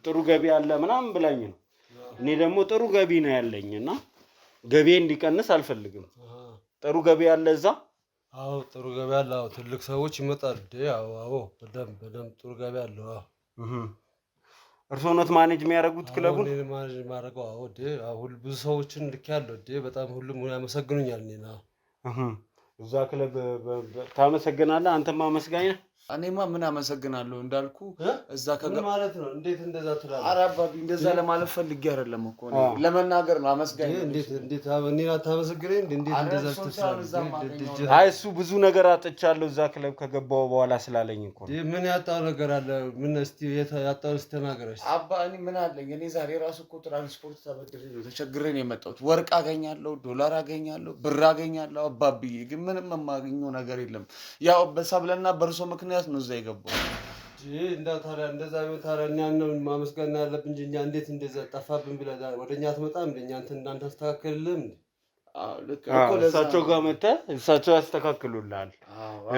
ጥሩ ገቢ አለ ምናምን ብላኝ ነው። እኔ ደግሞ ጥሩ ገቢ ነው ያለኝ እና ገቢ እንዲቀንስ አልፈልግም። ጥሩ ገቢ አለ እዛ? አዎ ጥሩ ገቢ አለ። አዎ ትልቅ ሰዎች ይመጣሉ። አዎ በደንብ ጥሩ ገቢ አለ። እርስዎ ኖት ማኔጅ የሚያደርጉት ክለቡን? እኔ ማኔጅ ማድረገው። አሁን ብዙ ሰዎችን ልኬያለሁ። በጣም ሁሉም ያመሰግኑኛል። እኔና እዛ ክለብ ታመሰግናለህ። አንተም አመስጋኝ ነህ። እኔማ ምን አመሰግናለሁ እንዳልኩ እዛ ምን ማለት ነው? እንዴት እንደዛ ትላለህ? ኧረ አባቢ እንደዛ ለማለት ፈልጌ አይደለም እኮ ለመናገር ነው። አመስጋኝ እንዴት እኔን አታመሰግነኝ? እንዴት እንደዛ ትላለህ? አይ እሱ ብዙ ነገር አጥቻለሁ እዛ ክለብ ከገባሁ በኋላ ስላለኝ እኮ ነው። ምን ያጣው ነገር አለ? ምን እስቲ ያጣው እስቲ ተናገረሽ። አባ እኔ ምን አለኝ? እኔ ዛሬ ራሱ እኮ ትራንስፖርት ተበድሬ ነው ተቸግሬ ነው የመጣሁት። ወርቅ አገኛለሁ፣ ዶላር አገኛለሁ፣ ብር አገኛለሁ። አባብዬ ግን ምንም የማገኘው ነገር የለም። ያው በሰብለና በእርሶ ምክንያት ነው እዛ የገባው። እንደዛ ቢሆን ታዲያ እኛን ነው ማመስገን ያለብን እንጂ እኛ እንዴት እንደዛ ጠፋብን ብለህ ወደኛ አትመጣም? እንደኛ እንዳንተ አስተካክልልህም እንዴ? እሳቸው ጋር መተህ እሳቸው ያስተካክሉልሃል።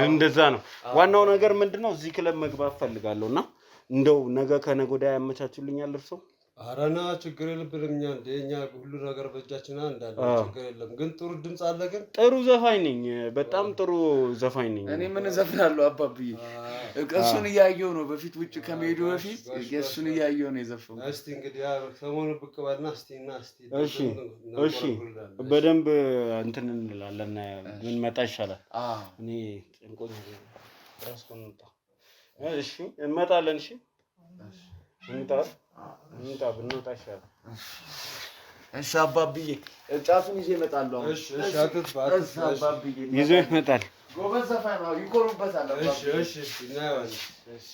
እንደዛ ነው ዋናው ነገር። ምንድነው እዚህ ክለብ መግባት ፈልጋለሁ እና እንደው ነገ ከነገ ወዲያ ያመቻቹልኛል እርሶ? ኧረ ና ችግር የለብንም። እኛ ሁሉ ነገር በእጃችን እንዳለ ችግር የለም። ግን ጥሩ ድምፅ አለ። ግን ጥሩ ዘፋኝ ነኝ፣ በጣም ጥሩ ዘፋኝ ነኝ። እኔ ምን እዘፍናለሁ አባብዬ? እሱን እያየሁ ነው በፊት ውጭ ከመሄዱ በፊት እሱን እያየሁ ነው የዘፈንኩት። እስቲ እንግዲህ ሰሞኑን ብቅ በልና እሺ በደንብ እንትን እንላለን። ምን መጣ ይሻላል። እኔ ጭንቆኝ ራስኮን እንጣ። እሺ እንመጣለን። እሺ እንጣ ብንወጣ ይሻላል። እሺ አባብዬ ጫቱን ይዤ እመጣለሁ። እሺ አባብዬ ይዞ ይመጣል። ጎበዝ ዘፋኝ ነው፣ ይኮሩበታል። እሺ እናየዋለን። እሺ